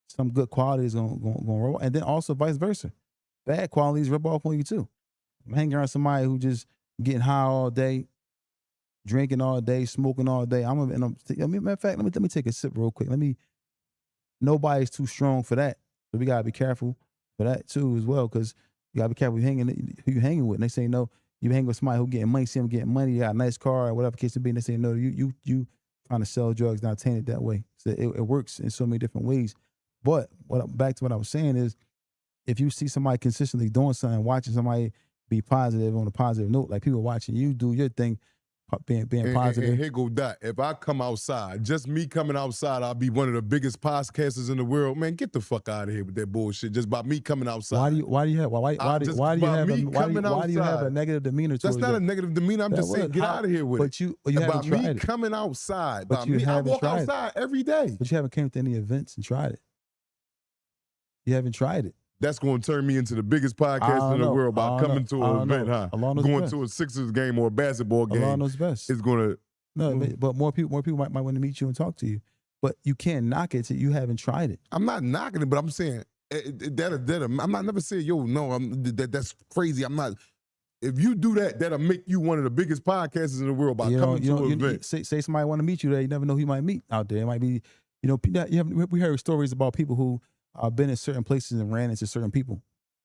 Some good qualities gonna rub off, and then also vice versa. Bad qualities rub off on you too. I'm hanging around somebody who just getting high all day, drinking all day, smoking all day. Matter of fact, let me take a sip real quick. Nobody's too strong for that. So we gotta be careful for that too as well, because you gotta be careful who you hanging with. And they say no, you hang with somebody who getting money, see them getting money, you got a nice car or whatever the case may be, and they say no, you trying to sell drugs, not taint it that way. So it works in so many different ways. But back to what I was saying is, if you see somebody consistently doing something, watching somebody be positive on a positive note, like people watching you do your thing, being And positive. here go that. If I come outside, just me coming outside, I'll be one of the biggest podcasters in the world. Man, get the fuck out of here with that bullshit. Just by me coming outside. Why do you have a negative demeanor towards That's not that? a negative demeanor. I'm just saying, get out of here with but it. you By haven't tried me it. coming outside, But by you me, I haven't walk tried it. outside every day. But you haven't came to any events and tried it. You haven't tried it. That's going to turn me into the biggest podcast in the world by coming to an event, huh? Going to a Sixers game or a basketball game. Allah knows best. It's going to. No, but more people might want to meet you and talk to you. But you can't knock it till you haven't tried it. I'm not knocking it, but I'm saying I'm not never saying, yo, no, that's crazy. I'm not. If you do that, that'll make you one of the biggest podcasters in the world by coming to an event. Say somebody want to meet you there, you never know who you might meet out there. It might be, we heard stories about people who been in certain places and ran into certain people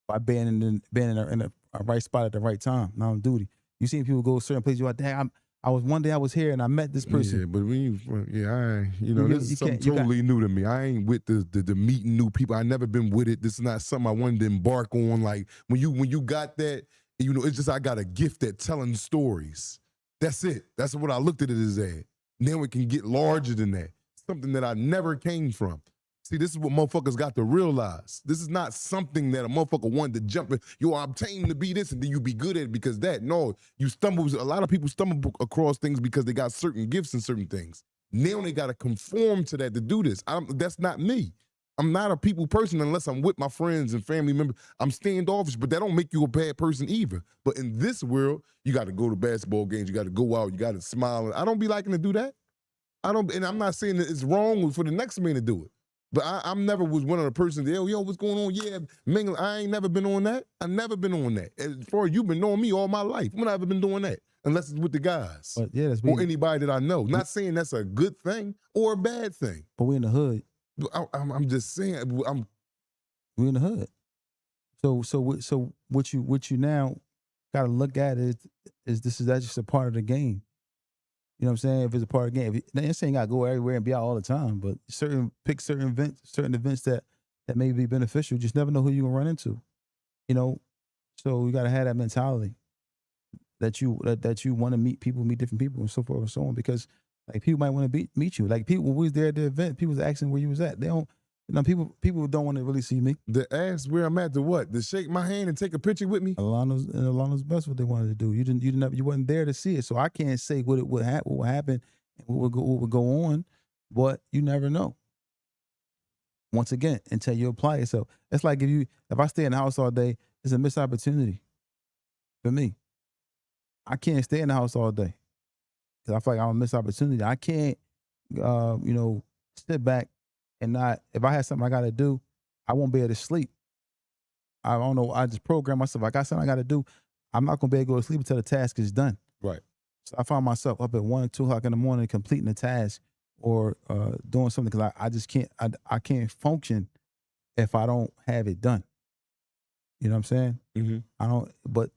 by being in the right spot at the right time, not on duty. You seen people go to certain places, you're like, dang, one day I was here and I met this person. Yeah, but this is something totally new to me. I ain't with the meeting new people. I never been with it. This is not something I wanted to embark on. Like when you got that, it's just I got a gift at telling stories. That's it. That's what I looked at it as. Now it can get larger than that. Something that I never came from. See, this is what motherfuckers got to realize. This is not something that a motherfucker wanted to jump in. I obtained to be this and then you be good at it because that. No, a lot of people stumble across things because they got certain gifts and certain things. Now they got to conform to that to do this. That's not me. I'm not a people person unless I'm with my friends and family members. I'm standoffish, but that don't make you a bad person either. But in this world, you got to go to basketball games. You got to go out. You got to smile. I don't be liking to do that. And I'm not saying that it's wrong for the next man to do it. But I never was one of the persons, yo, what's going on? Yeah, mingle. I ain't never been on that. I never been on that. As far as you've been knowing me all my life, when I ever been doing that? Unless it's with the guys. But yeah, or anybody that I know. Not saying that's a good thing or a bad thing. But we in the hood. I'm just saying, we in the hood. So what you now got to look at is that's just a part of the game. You know what I'm saying? If it's a part of the game, I'm saying you gotta go everywhere and be out all the time, but pick certain events that may be beneficial. Just never know who you're gonna run into. So you gotta have that mentality that you want to meet different people, and so forth and so on. Because like people might want to meet you. Like people when we was there at the event, people was asking where you was at. They don't. People don't want to really see me. To ask where I'm at, to what? To shake my hand and take a picture with me? Allah knows best what they wanted to do. You wasn't there to see it, so I can't say what would happen and what would go on. But you never know. Once again, until you apply yourself, it's like if I stay in the house all day, it's a missed opportunity for me. I can't stay in the house all day because I feel like I'm a missed opportunity. I can't, sit back. And if I had something I got to do, I won't be able to sleep. I don't know. I just program myself. I got something I got to do. I'm not going to be able to go to sleep until the task is done. Right. So I find myself up at 1 or 2 o'clock in the morning completing the task or doing something because I just can't. I can't function if I don't have it done. You know what I'm saying? Mm-hmm. But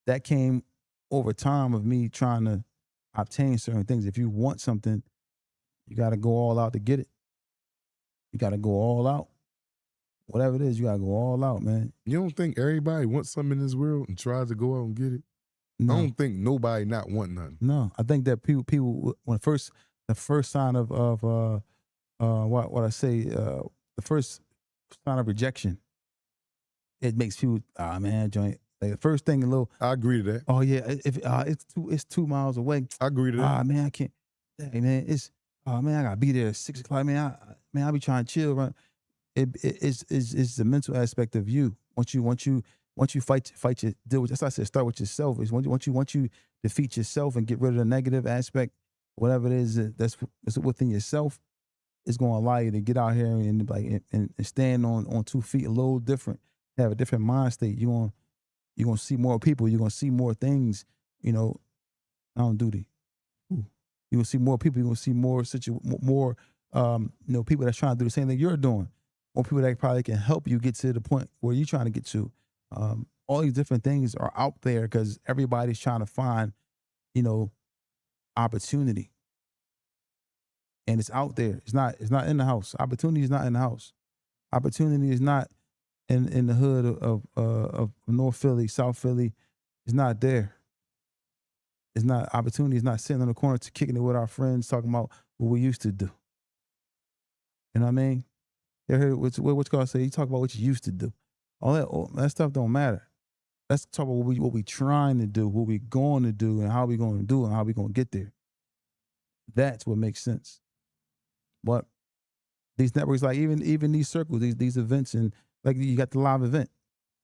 that came over time of me trying to obtain certain things. If you want something, you got to go all out to get it. You got to go all out. Whatever it is, you got to go all out, man. You don't think everybody wants something in this world and tries to go out and get it? No. I don't think nobody not want nothing. No, I think that people when the first sign of what I say, the first sign of rejection, it makes people, man, joint. Like the first thing, I agree to that. Oh yeah, if it's 2 miles away. I agree to that. Man, I can't. Hey man, man, I gotta be there at 6 o'clock. Man, I be trying to chill. Right? It's the mental aspect of you. Once you fight your deal with. That's why I said start with yourself. Is once you defeat yourself and get rid of the negative aspect, whatever it is that's within yourself, it's gonna allow you to get out here and stand on 2 feet a little different. Have a different mind state. You're gonna see more people. You're gonna see more things. On duty. You're gonna see more people. You're gonna see more people that's trying to do the same thing you're doing. More people that probably can help you get to the point where you're trying to get to. All these different things are out there because everybody's trying to find, opportunity. And it's out there. It's not in the house. Opportunity is not in the house. Opportunity is not in the hood of North Philly, South Philly. It's not there. It's not opportunity. It's not sitting on the corner to kicking it with our friends, talking about what we used to do. You know what I mean? You heard what's called say? You talk about what you used to do. All that stuff don't matter. Let's talk about what we trying to do, what we going to do, and how we going to do it, and how we going to get there. That's what makes sense. But these networks, like even these circles, these events, and like you got the live event,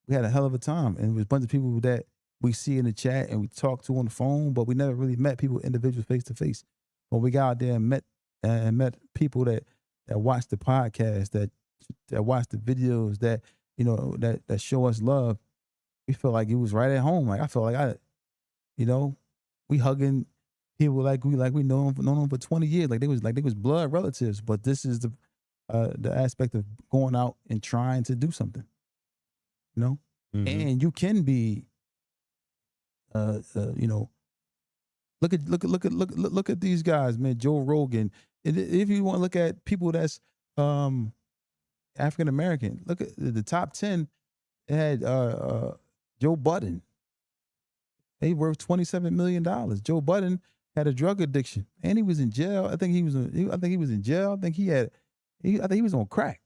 we had a hell of a time, and it was a bunch of people that we see in the chat and we talk to on the phone, but we never really met people, individuals, face to face. But we got out there and met people that watch the podcast, that watch the videos, that that show us love. We felt like it was right at home. Like I felt like we hugging people like we known them for 20 years. Like they was blood relatives. But this is the aspect of going out and trying to do something. And you can be look at these guys, man. Joe Rogan. And if you want to look at people that's African American, look at the top 10. It had Joe Budden. He worth $27 million. Joe Budden had a drug addiction, and he was in jail. I think he was in jail. I think he was on crack.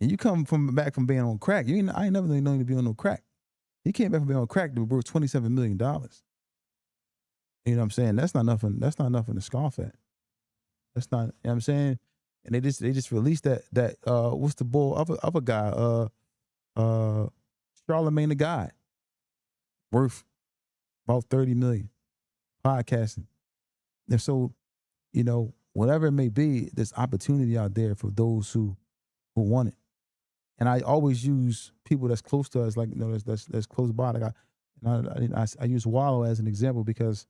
And you come back from being on crack. I ain't never known you to be on no crack. He came back from being on crack to worth $27 million. You know what I'm saying? That's not nothing. That's not nothing to scoff at. That's not. You know what I'm saying? And they just released that what's the bull other guy? Charlemagne the God, worth about 30 million, podcasting. And so, whatever it may be, there's opportunity out there for those who want it. And I always use people that's close to us, like that's close by. Like I use Wallow as an example because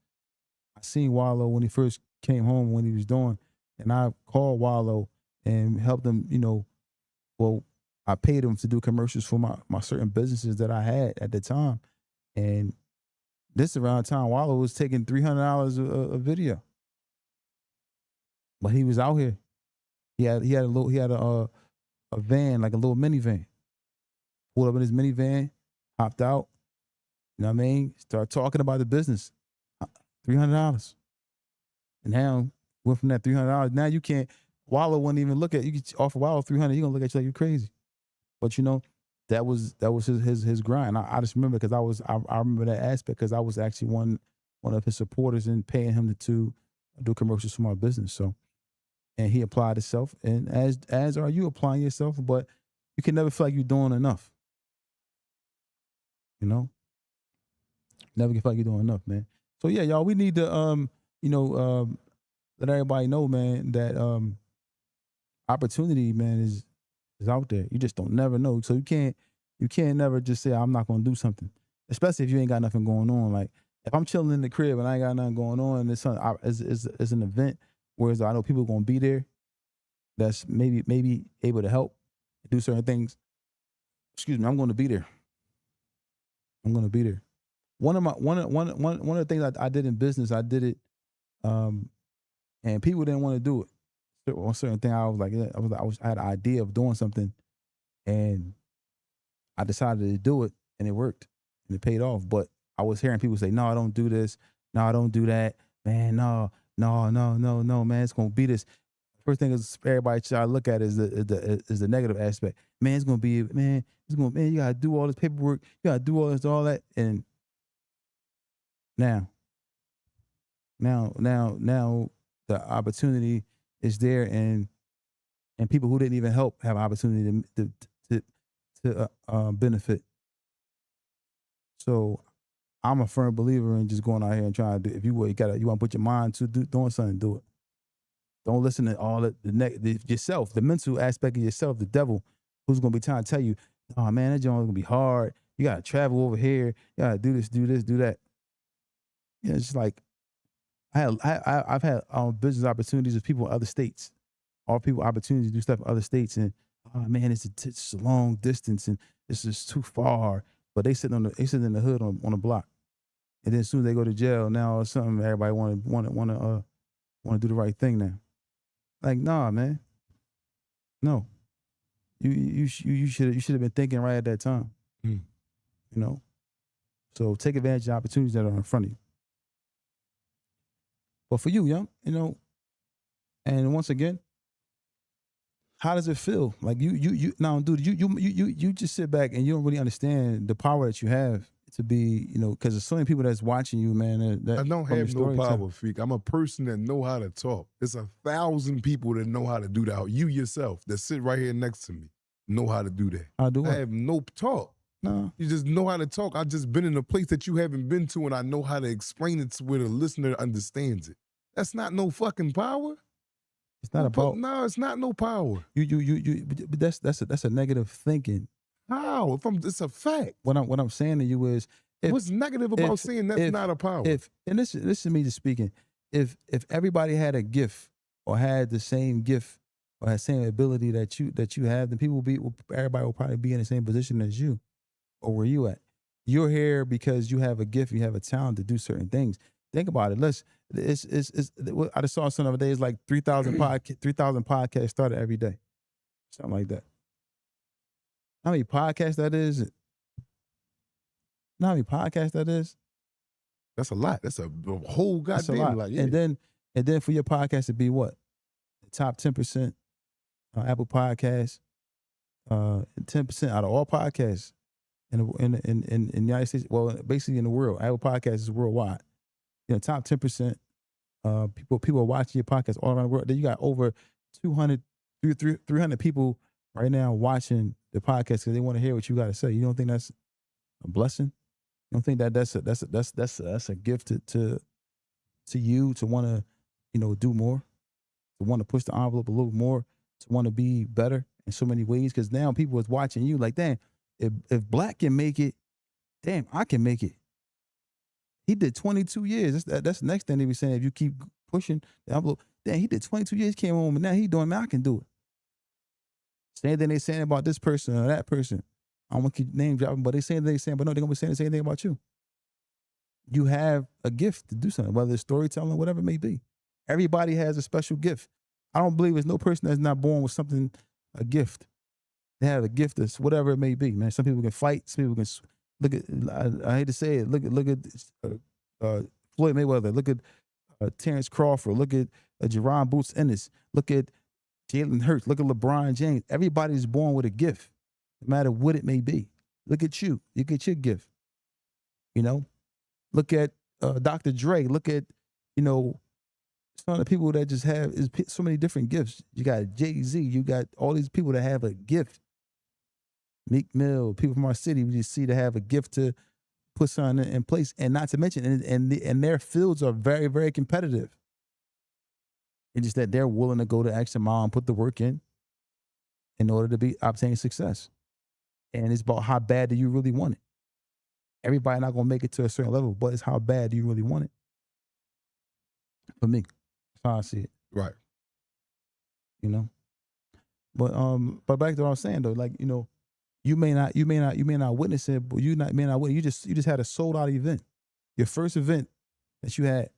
I seen Wallow when he first came home when he was doing, and I called Wallow and helped him. Well, I paid him to do commercials for my certain businesses that I had at the time, and this around the time Wallow was taking $300 a video, but he was out here. He had a van, like a little minivan. Pulled up in his minivan, hopped out. You know what I mean? Started talking about the business. $300, and now went from that $300. Now you can't. Wallow wouldn't even look at you. Could offer Wallow $300. He gonna look at you like you're crazy. But that was his grind. I just remember because I remember that aspect because I was actually one of his supporters and paying him to do commercials for my business. So, and he applied himself, and as are you applying yourself, but you can never feel like you're doing enough. Never feel like you're doing enough, man. So yeah, y'all, we need to let everybody know, man, that opportunity, man, is out there. You just don't never know. So you can't never just say I'm not gonna do something, especially if you ain't got nothing going on. Like if I'm chilling in the crib and I ain't got nothing going on, and it's an event where I know people are gonna be there, that's maybe able to help do certain things. Excuse me, I'm going to be there. One of the things I did in business, I did it, and people didn't want to do it. On certain thing, I was like, I had an idea of doing something, and I decided to do it, and it worked, and it paid off. But I was hearing people say, "No, I don't do this. No, I don't do that, man. No, man. It's gonna be this." First thing is everybody try to look at is the negative aspect. Man, it's gonna be man. You gotta do all this paperwork. You gotta do all that, and now the opportunity is there, and people who didn't even help have opportunity to benefit. So I'm a firm believer in just going out here and trying to do. If you want to put your mind to doing something, do it. Don't listen to all yourself, the mental aspect of yourself, the devil, who's gonna be trying to tell you, "Oh man, that joint's gonna be hard. You gotta travel over here. You gotta do this, do that." It's just like I've had business opportunities with people in other states, all people opportunities to do stuff in other states, and oh man, it's a long distance and it's just too far. But they sitting in the hood on a block, and then as soon as they go to jail, now or something, everybody want to do the right thing now. Like, nah, man. No. You should have been thinking right at that time. So take advantage of opportunities that are in front of you. But for you, young, and once again, how does it feel? Like you now, dude, you just sit back and you don't really understand the power that you have to be, because there's so many people that's watching you, man. That I don't from your have no storytelling. power, freak. I'm a person that know how to talk. It's 1,000 people that know how to do that. You yourself that sit right here next to me know how to do that. How do I it? have no talk. No. You just know how to talk. I've just been in a place that you haven't been to, and I know how to explain it to where the listener understands it. That's not no fucking power. It's not about. No, it's not no power. But that's a negative thinking. How? It's a fact. What I'm saying to you is, what's negative about saying that's not a power? And this is me just speaking. If everybody had a gift or had the same gift or had the same ability that you have, then everybody will probably be in the same position as you, or where you at. You're here because you have a gift, you have a talent to do certain things. Think about it. I just saw some other day. It's like 3,000 podcasts started every day, something like that. How many podcasts that is? You know how many podcasts that is? That's a lot. That's a whole goddamn lot. Yeah. And then for your podcast to be what? The top 10% Apple Podcasts, 10% out of all podcasts in the United States. Well, basically in the world, Apple Podcasts is worldwide. Top 10% people are watching your podcast all around the world. Then you got over 200, 300 people right now watching the podcast because they want to hear what you got to say. You don't think that's a blessing? You don't think that's a gift to you to want to do more, to want to push the envelope a little more, to want to be better in so many ways? Because now people is watching you like, damn, if Black can make it, damn, I can make it. He did 22 years. That's the next thing they be saying. If you keep pushing the envelope, damn, he did 22 years, came home, and now he doing, man, I can do it. Same thing they saying about this person or that person. I don't want to keep name dropping, but but no, they're going to be saying the same thing about you. You have a gift to do something, whether it's storytelling, whatever it may be. Everybody has a special gift. I don't believe there's no person that's not born with something, a gift. They have a gift that's whatever it may be, man. Some people can fight. Some people can look at, I hate to say it, look at Floyd Mayweather. Look at Terrence Crawford. Look at Jerron Boots Ennis. Look at Jalen Hurts. Look at LeBron James. Everybody's born with a gift, no matter what it may be. Look at you. You get your gift. Look at Dr. Dre. Look at, some of the people that just have so many different gifts. You got Jay-Z. You got all these people that have a gift. Meek Mill, people from our city, we just see to have a gift to put something in place. And not to mention, and their fields are very, very competitive. It's just that they're willing to go the extra mile and put the work in order to obtain success. And it's about how bad do you really want it. Everybody not going to make it to a certain level, but it's how bad do you really want it. For me, that's how I see it. Right. But back to what I was saying though, like, you may not witness it, but may not witness. You just had a sold out event. Your first event that you had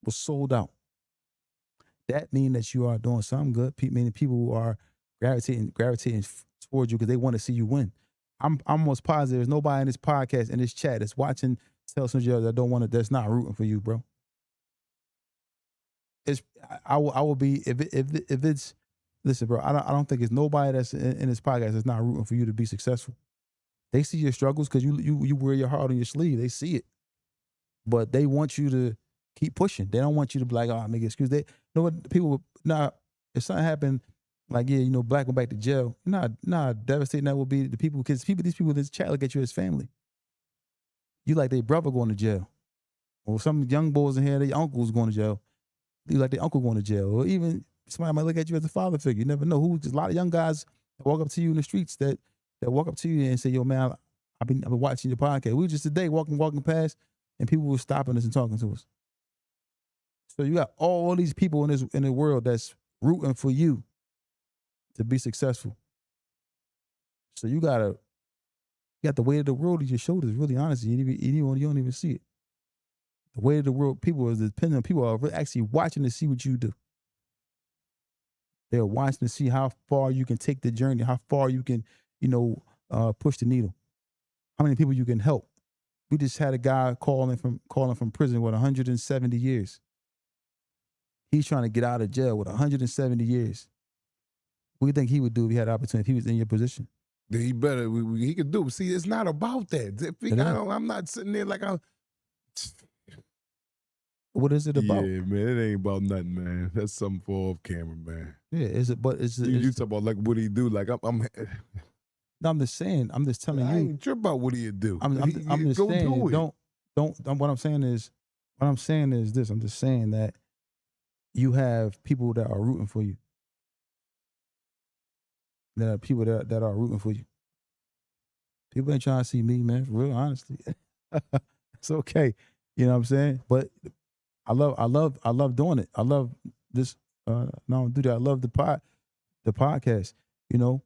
was sold out. That means that you are doing something good. Meaning people are gravitating towards you because they want to see you win. I'm almost positive there's nobody in this podcast, in this chat, that's watching Tell Some Jail that's not rooting for you, bro. I will be if it's. Listen, bro, I don't think it's nobody that's in this podcast that's not rooting for you to be successful. They see your struggles because you wear your heart on your sleeve. They see it. But they want you to keep pushing. They don't want you to be like, oh, make an excuse. They know what people, if something happened, like, yeah, Black went back to jail, devastating that would be the people, because these people in this chat look at you as family. You like their brother going to jail. Or some young boys in here, their uncle's going to jail. You like their uncle going to jail. Or even somebody might look at you as a father figure. You never know. There's a lot of young guys that walk up to you in the streets that walk up to you and say, yo, man, I've been watching your podcast. We were just today walking past, and people were stopping us and talking to us. So you got all these people in the world that's rooting for you to be successful. So you got the weight of the world on your shoulders, really honestly. You don't even see it. The weight of the world, people are actually watching to see what you do. They're watching to see how far you can take the journey, how far you can, push the needle, how many people you can help, we just had a guy calling from prison with 170 years. He's trying to get out of jail with 170 years. What do you think he would do if he had the opportunity, if he was in your position? Then he better, he could do. See, it's not about that. I'm not sitting there like I'm. What is it about? Yeah, man, it ain't about nothing, man. That's something for off camera, man. Yeah, is it? But it's You talk about like what he do? Like I'm no, I'm just saying. I'm just telling I you. ain't trip about what he do. I'm just go saying. do it. Don't. What I'm saying is this. I'm just saying that you have people that are rooting for you. There are people that are rooting for you. People ain't trying to see me, man. For real, honestly, it's okay. You know what I'm saying? But I love doing it. I love this. No, I don't do that. I love the podcast. You know,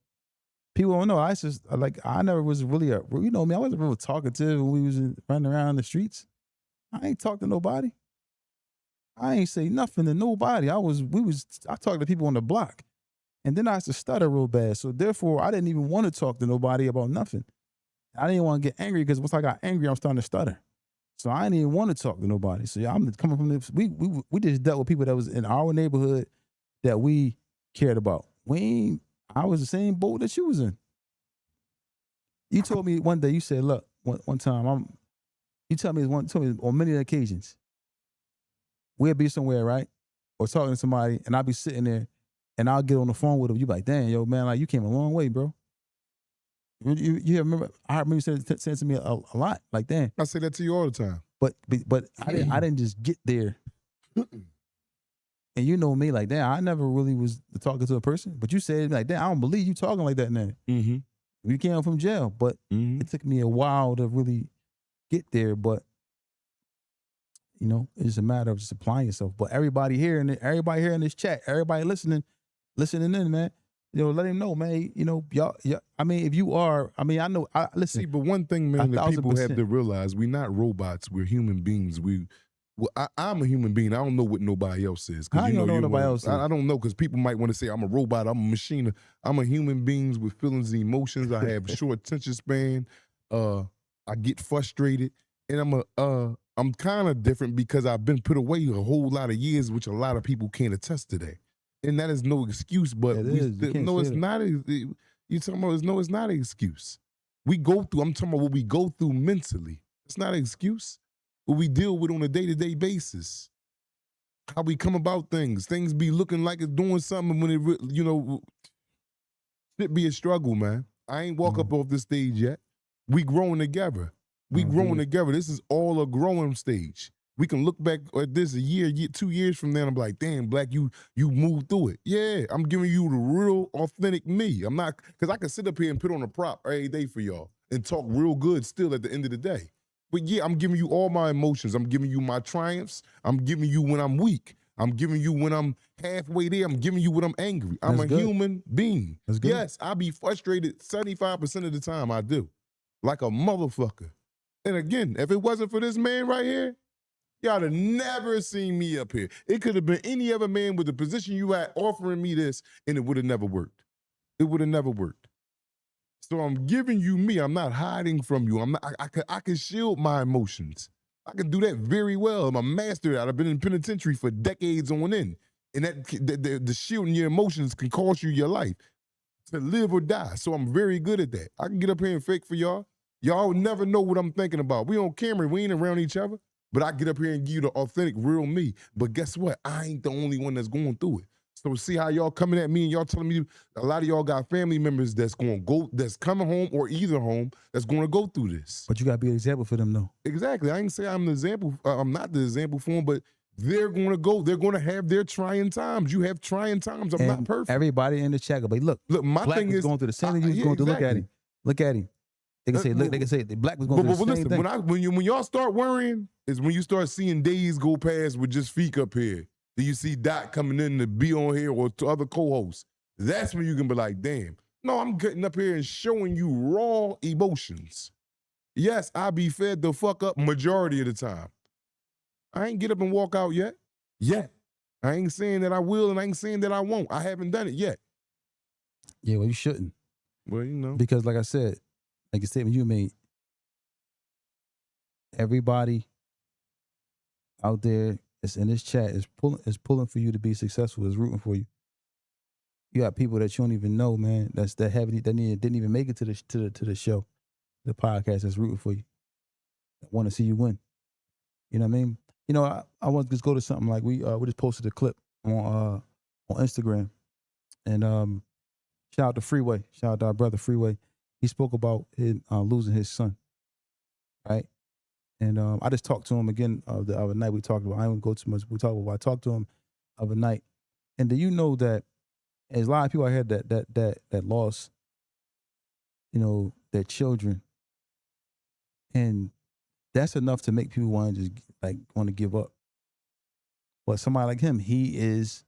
people don't know. I never was really I wasn't real talkative when we was running around the streets. I ain't talk to nobody. I ain't say nothing to nobody. I talked to people on the block. And then I used to stutter real bad. So therefore, I didn't even want to talk to nobody about nothing. I didn't want to get angry because once I got angry, I'm starting to stutter. So I didn't even want to talk to nobody. So yeah, I'm coming from this. We just dealt with people that was in our neighborhood that we cared about. I was the same boat that you was in. You told me one day, you said, look, one time, you told me on many occasions, we'll be somewhere, right? Or talking to somebody, and I'll be sitting there, and I'll get on the phone with them. You be like, damn, yo, man, like you came a long way, bro. You remember? I remember you said it to me a lot. Like, damn. I say that to you all the time. But I didn't just get there. And you know me, like, damn, I never really was talking to a person. But you said, like, damn, I don't believe you talking like that now. Mm-hmm. You came from jail, but it took me a while to really get there. But you know, it's just a matter of just applying yourself. But everybody here in this chat, everybody listening in, man. You know, let him know, man. You know, y'all. I mean, if you are, I mean, I know. Listen. See, but one thing, man, that people have to realize: we're not robots. We're human beings. I'm a human being. I don't know what nobody else is. How you don't know nobody else is? I don't know, because people might want to say I'm a robot. I'm a machine. I'm a human being with feelings and emotions. I have a short attention span. I get frustrated, and I'm kind of different because I've been put away a whole lot of years, which a lot of people can't attest to that. And that is no excuse, but it's not. You talking about? No, it's not an excuse. I'm talking about what we go through mentally. It's not an excuse. What we deal with on a day-to-day basis. How we come about things. Things be looking like it's doing something when it be a struggle, man. I ain't walk up off this stage yet. We growing together. Growing together. This is all a growing stage. We can look back at this a year, 2 years from now, and I'm like, damn, Black, you moved through it. Yeah, I'm giving you the real, authentic me. I'm not, because I can sit up here and put on a prop every day for y'all and talk real good still at the end of the day. But yeah, I'm giving you all my emotions. I'm giving you my triumphs. I'm giving you when I'm weak. I'm giving you when I'm halfway there. I'm giving you when I'm angry. I'm a human being. That's good. Yes, I be frustrated 75% of the time. I do. Like a motherfucker. And again, if it wasn't for this man right here, y'all have never seen me up here. It could have been any other man with the position you had offering me this, and it would have never worked. It would have never worked. So I'm giving you me. I'm not hiding from you. I can shield my emotions. I can do that very well. I'm a master at it. I've been in penitentiary for decades on end. And the shielding your emotions can cost you your life to live or die. So I'm very good at that. I can get up here and fake for y'all. Y'all never know what I'm thinking about. We on camera. We ain't around each other. But I get up here and give you the authentic, real me. But guess what? I ain't the only one that's going through it. So see how y'all coming at me and y'all telling me a lot of y'all got family members that's coming home or either home that's going to go through this. But you got to be an example for them, though. Exactly. I ain't say I'm the example. I'm not the example for them, but they're going to go. They're going to have their trying times. You have trying times. I'm not perfect. Everybody in the chat go, but look, my Black thing is going through the same thing you was going through. Look at him. Look at him. They can say, look, they can say the Black was going through the same thing. When y'all start worrying, is when you start seeing days go past with just Feek up here. Then you see Dot coming in to be on here or to other co-hosts. That's when you can be like, damn. No, I'm getting up here and showing you raw emotions. Yes, I be fed the fuck up majority of the time. I ain't get up and walk out yet. I ain't saying that I will, and I ain't saying that I won't. I haven't done it yet. Yeah, well, you shouldn't. Well, you know. Because like I said, like the statement you made, everybody out there is in this chat is pulling for you to be successful, is rooting for you. You got people that you don't even know, man. Didn't even make it to the show, the podcast, that's rooting for you. That want to see you win. You know what I mean? You know, I want to just go to something like we just posted a clip on Instagram, and shout out to Freeway, shout out to our brother Freeway. He spoke about him losing his son, right? And I just talked to him again the other night. We talked about. I don't go too much. We talked about. I talked to him the other night, and do you know that there's a lot of people out here that lost, you know, their children, and that's enough to make people want to just want to give up. But somebody like him, he is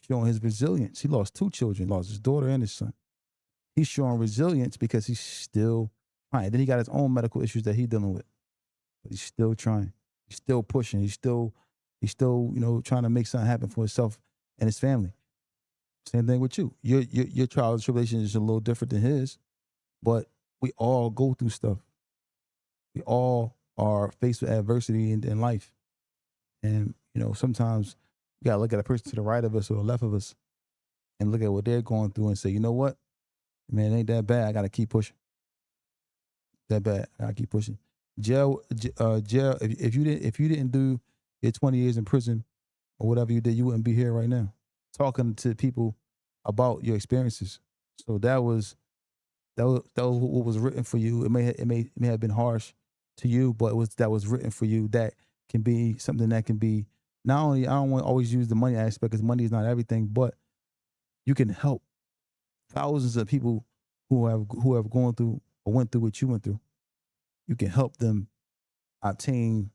showing his resilience. He lost 2 children, lost his daughter and his son. He's showing resilience because he's still trying. Then he got his own medical issues that he's dealing with, but he's still trying. He's still pushing. He's still, you know, trying to make something happen for himself and his family. Same thing with you. Your trial and tribulation is a little different than his, but we all go through stuff. We all are faced with adversity in life. And, you know, sometimes we got to look at a person to the right of us or the left of us and look at what they're going through and say, you know what? Man, it ain't that bad. I got to keep pushing. That bad. I got to keep pushing. Jail, if you didn't do your 20 years in prison or whatever you did, you wouldn't be here right now talking to people about your experiences. So that was what was written for you. It may have been harsh to you, but that was written for you. That can be something that can be not only, I don't want to always use the money aspect because money is not everything, but you can help thousands of people who have gone through or went through what you went through. You can help them obtain,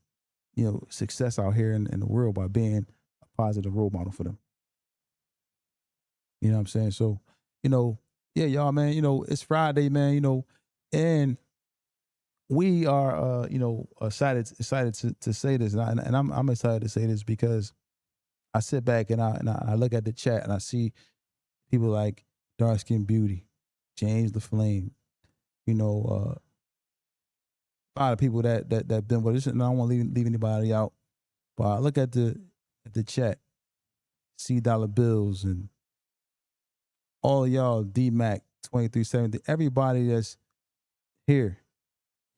you know, success out here in the world by being a positive role model for them. You know what I'm saying? So, you know, yeah, y'all, man, you know, it's Friday, man, you know, and we are, you know, excited to say this, and I'm excited to say this because I sit back and I look at the chat and I see people like Dark Skin Beauty, James the Flame, you know, a lot of people that been with us, and I don't want to leave anybody out, but I look at the chat, C Dollar Bills and all of y'all, D Mac 2370, everybody that's here,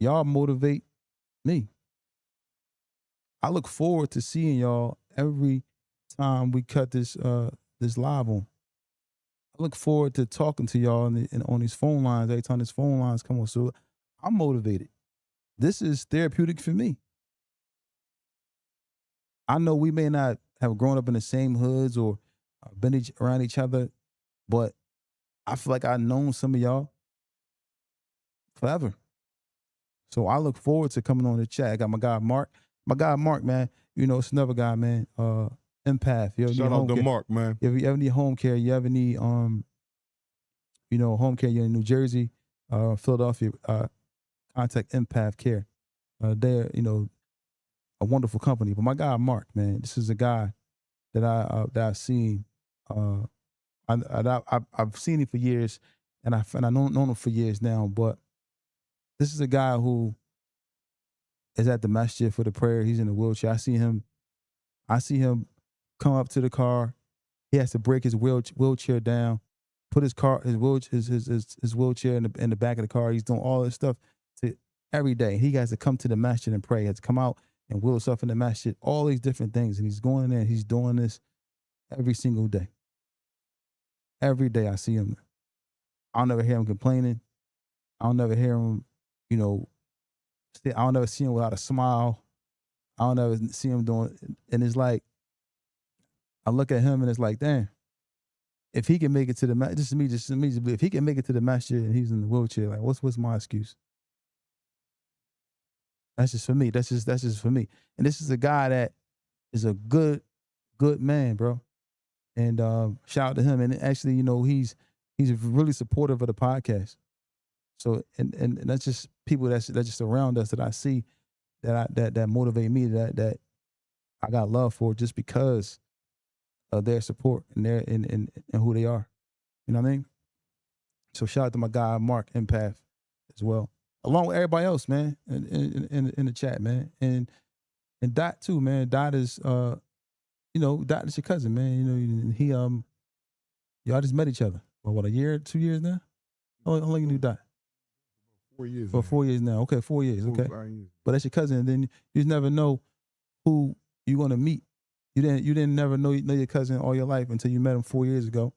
y'all motivate me. I look forward to seeing y'all every time we cut this live on. I look forward to talking to y'all on these phone lines every time these phone lines come on. So I'm motivated. This is therapeutic for me. I know we may not have grown up in the same hoods or been around each other, but I feel like I've known some of y'all forever. So I look forward to coming on the chat. I got my guy Mark. My guy Mark, man, you know, it's another guy, man. Empath. Shout out to Mark, man. If you ever need home care, you ever need you know, home care, you're in New Jersey, Philadelphia, contact Empath Care. They're, you know, a wonderful company. But my guy Mark, man, this is a guy that I've seen. I've seen him for years, and I've known him for years now. But this is a guy who is at the masjid for the prayer. He's in a wheelchair. I see him come up to the car. He has to break his wheelchair down, put his wheelchair in the back of the car. He's doing all this stuff every day. He has to come to the masjid and pray. He has to come out and wheel himself in the masjid. All these different things, and he's going in there. And he's doing this every single day. Every day I see him. I'll never hear him complaining. I'll never hear him, you know, I'll never see him without a smile. I'll never see him doing, and it's like, I look at him and it's like, damn, if he can make it to the match, just me, if he can make it to the match and he's in the wheelchair, like, what's my excuse? That's just for me. That's just for me. And this is a guy that is a good man, bro. And shout out to him. And actually, you know, he's really supportive of the podcast. So and that's just people that's just around us that I see that motivate me, that I got love for just because of their support and their and who they are. You know what I mean? So shout out to my guy Mark Empath as well. along with everybody else, man, in the chat, man, and Dot too, man. Dot is Dot is your cousin, man. You know, he y'all just met each other. For what, a year, 2 years now? How long you knew Dot? 4 years. For 4 years now. Okay, 4 years. 4 Okay, 5 years. but that's your cousin, and then you just never know who you're gonna meet. You didn't never know your cousin all your life until you met him 4 years ago,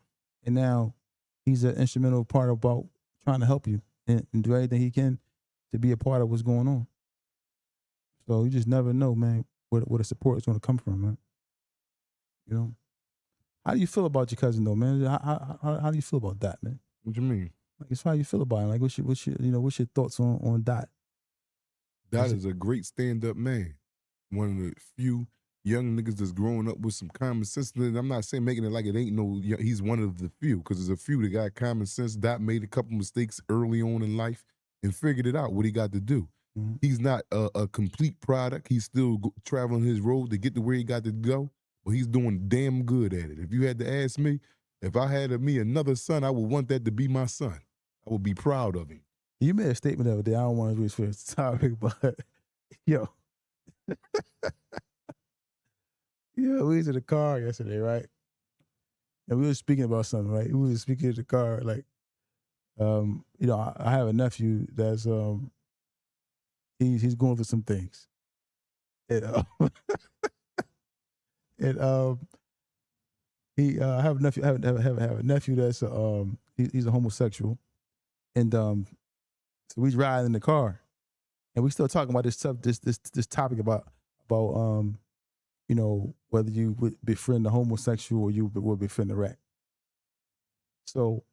and now he's an instrumental part about trying to help you and do everything he can to be a part of what's going on. So you just never know, man, where the support is going to come from, man. You know, how do you feel about your cousin though, man? How do you feel about that, man? What you mean? Like, it's how you feel about it. Like, what's your thoughts on Dot? Dot is a great stand-up man. One of the few young niggas that's growing up with some common sense. And I'm not saying making it like it ain't no, he's one of the few, because there's a few that got common sense. Dot made a couple mistakes early on in life and figured it out, what he got to do. Mm-hmm. He's not a complete product. He's still traveling his road to get to where he got to go, but he's doing damn good at it. If you had to ask me, if I had me another son, I would want that to be my son. I would be proud of him. You made a statement the other day. I don't want to reach for this topic, but yo. Yeah, we was in the car yesterday, right? And we were speaking about something, right? We were speaking in the car, like, I have a nephew that's he's going for some things, and I have a nephew. Have a nephew that's he's a homosexual, and so we ride in the car, and we still talking about this topic about whether you would befriend a homosexual or you would befriend a rat. So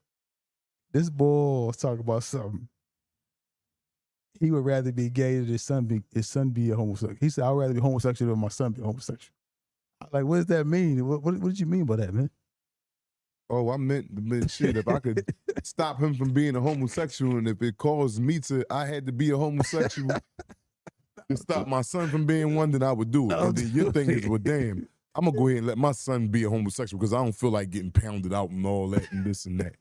this boy was talking about something. He would rather be gay than his son be a homosexual. He said, I'd rather be homosexual than my son be homosexual. Like, what does that mean? What did you mean by that, man? Oh, I meant shit. If I could stop him from being a homosexual, and if it caused me I had to be a homosexual to stop my son from being one, then I would do it. And then your thing is, well, damn, I'm going to go ahead and let my son be a homosexual because I don't feel like getting pounded out and all that and this and that.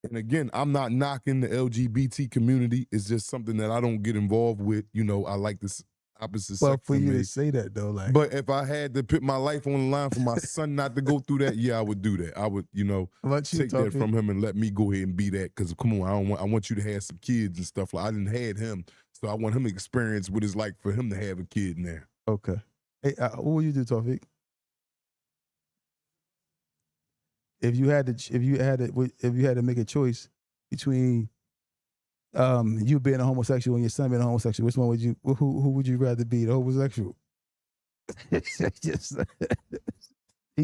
And again, I'm not knocking the LGBT community. It's just something that I don't get involved with. You know, I like this opposite sex. Well, for you to say that, though, like. But if I had to put my life on the line for my son not to go through that, yeah, I would do that. I would, take that from him and let me go ahead and be that. Because come on, I want you to have some kids and stuff. Like, I didn't had him, so I want him to experience what it's like for him to have a kid now. Okay. Hey, what would you do, Tawfiq? If you had to make a choice between you being a homosexual and your son being a homosexual, which one would you? Who would you rather be, the homosexual? He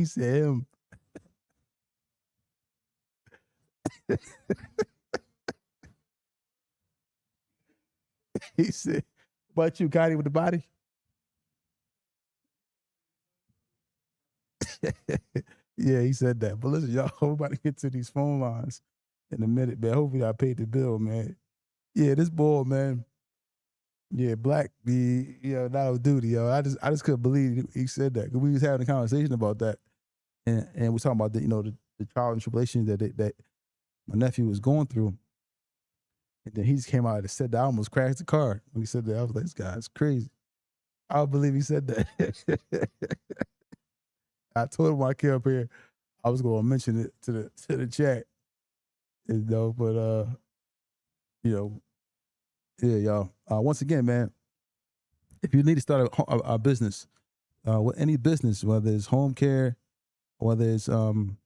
said him. He said, "What about you, Gotti, with the body?" Yeah, he said that. But listen, y'all, we're about to get to these phone lines in a minute, man. Hopefully I paid the bill, man. Yeah, this boy, man. Yeah, Black be, that was duty, yo. I just couldn't believe he said that. Cause we was having a conversation about that. And we're talking about the trial and tribulations that my nephew was going through. And then he just came out and said that. I almost crashed the car when he said that. I was like, this guy's crazy. I don't believe he said that. I told him when I came up here, I was going to mention it to the chat, but yeah, y'all. Once again, man, if you need to start a business, with any business, whether it's home care, whether it's any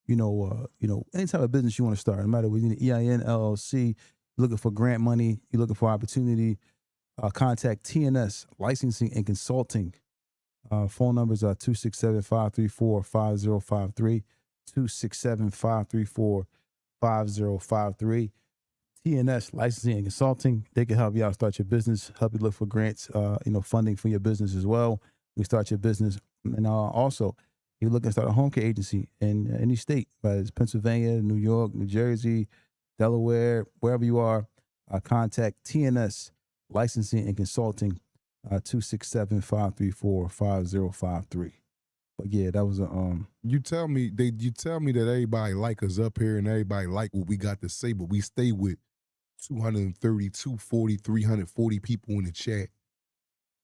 type of business you want to start, no matter whether you need an EIN, LLC, you're looking for grant money, you're looking for opportunity, contact TNS Licensing and Consulting. Phone numbers are 267-534-5053, 267-534-5053. TNS Licensing and Consulting, they can help you out start your business, help you look for grants, funding for your business as well. You start your business. And also, if you're looking to start a home care agency in any state, whether it's Pennsylvania, New York, New Jersey, Delaware, wherever you are, contact TNS Licensing and Consulting, 267-534-5053. But yeah, that was You tell me that everybody like us up here and everybody like what we got to say, but we stay with 230, 240, 340 people in the chat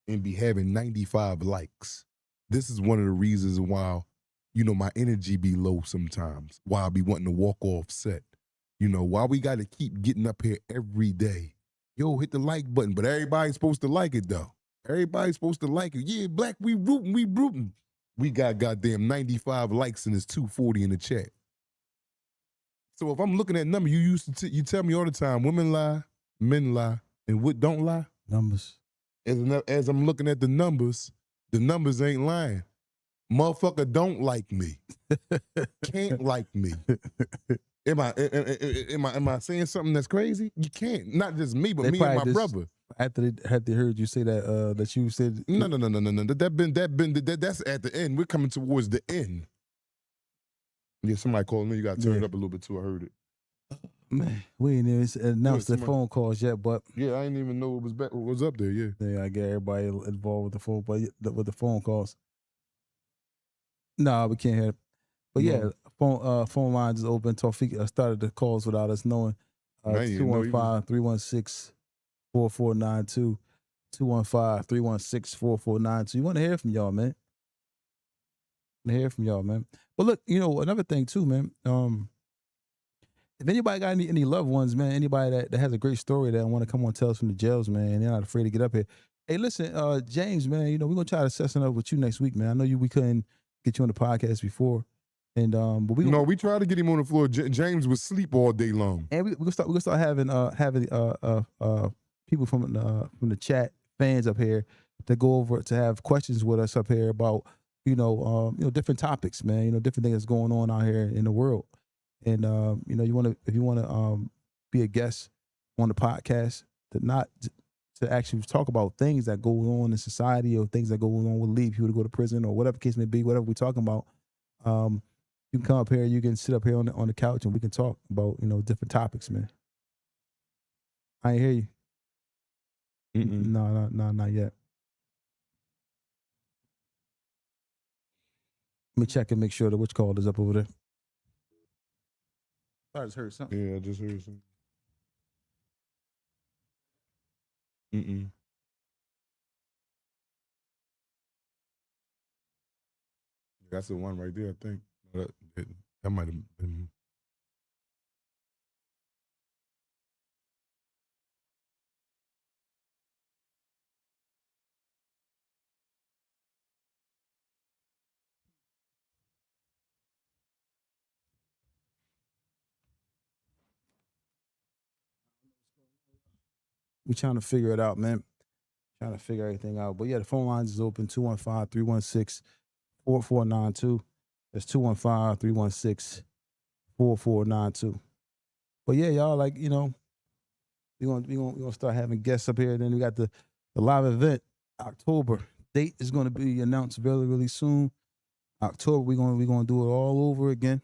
and be having 95 likes. This is one of the reasons why, my energy be low sometimes, why I be wanting to walk off set. Why we got to keep getting up here every day. Yo, hit the like button, but everybody's supposed to like it, though. Everybody's supposed to like it. Yeah, Black, we rooting. We got goddamn 95 likes and it's 240 in the chat. So if I'm looking at numbers, you tell me all the time, women lie, men lie, and what don't lie? Numbers. As I'm looking at the numbers ain't lying. Motherfucker don't like me. Can't like me. Am I saying something that's crazy? You can't. Not just me, but me and my brother. After they heard you say that, that you said no. That's at the end. We're coming towards the end. Yeah, somebody called me. You got to turn it up a little bit too. I heard it. Man, we ain't even announced the phone calls yet, but yeah, I didn't even know what was up there. Yeah, I get everybody involved with the phone, but with the phone calls. No, we can't hear it. But yeah, phone lines is open. Tawfiq started the calls without us knowing. 215-316-4492. 215-316-4492. You want to hear from y'all, man. But look, another thing too, man. If anybody got any loved ones, man, anybody that has a great story that want to come on tell us from the jails, man, and they're not afraid to get up here. Hey, listen, James, man, we're gonna try to set something up with you next week, man. I know we couldn't get you on the podcast before. And but we tried to get him on the floor. James was asleep all day long. And we're gonna start having people from the chat, fans up here, to go over to have questions with us up here about different topics, man. Different things that's going on out here in the world. And if you want to be a guest on the podcast, to actually talk about things that go on in society or things that go on with leave people to go to prison or whatever case may be, whatever we're talking about. You can come up here, you can sit up here on the couch, and we can talk about different topics, man. I ain't hear you. No, not yet. Let me check and make sure that which call is up over there. I just heard something. Yeah, I just heard something. That's the one right there, I think. That might have been. We're trying to figure it out, man. Trying to figure everything out. But yeah, the phone lines is open, 215-316-4492. That's 215-316-4492. But yeah, y'all, we're gonna start having guests up here. Then we got the live event, October. Date is gonna be announced really, really soon. October, we're gonna do it all over again.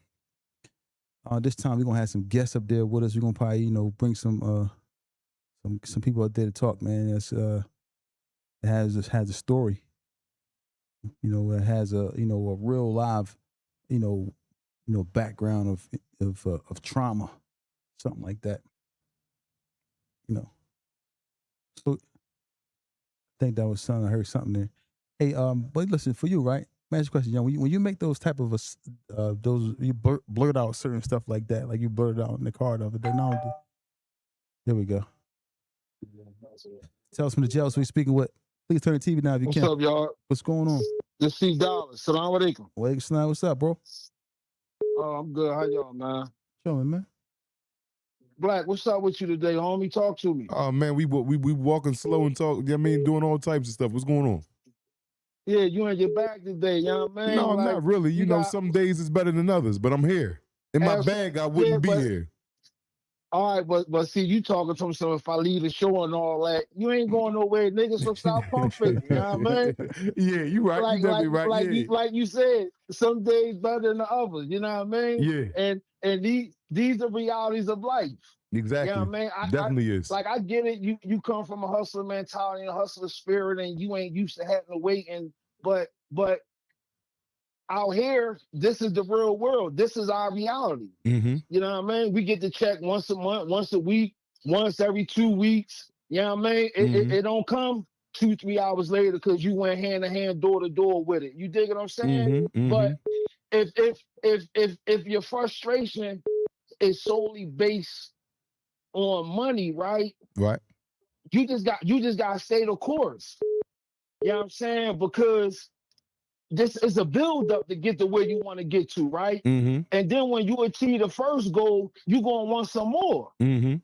This time we're gonna have some guests up there with us. We're gonna probably, bring some people out there to talk, man. That's has a story. It has a a real live, background of trauma, something like that. So I think that was something. I heard something there. Hey, but listen, for you, right? Ask a question, John. When you make those type of those, you blurt out certain stuff like that, like you blurted out in the car the other day. Now, there we go. Tell us from the jail. So we speaking with. Please turn the TV now if you can. What's up, y'all? What's going on? This C Dollars. Salam alaikum. Walaikum salam. What's up, bro? Oh, I'm good. How y'all, man? Chilling, man. Black, what's up with you today, homie? Talk to me. Oh man, we walking slow and talk. I mean, doing all types of stuff. What's going on? Yeah, you in your bag today, young man. No, not really. Some days it's better than others, but I'm here. In my bag, I wouldn't be here. All right, but see, you talking to me, so if I leave the show and all that, you ain't going nowhere, nigga, so stop pumping, you know what I mean? Yeah, you right. You definitely right. Like you said, some days better than the others, you know what I mean? Yeah. And these are realities of life. Exactly. You know what I mean? Definitely is. Like, I get it. You come from a hustler mentality and a hustler spirit, and you ain't used to having to wait. But out here, this is the real world. This is our reality. Mm-hmm. You know what I mean? We get to check once a month, once a week. once every 2 weeks. You know what I mean? It don't come 2-3 hours later because you went hand to hand, door to door with it. You dig what I'm saying? But if your frustration is solely based on money, right? Right. You just gotta stay the course. You know what I'm saying? Because this is a build up to get to where you want to get to, right? And then when you achieve the first goal, you're gonna want some more. You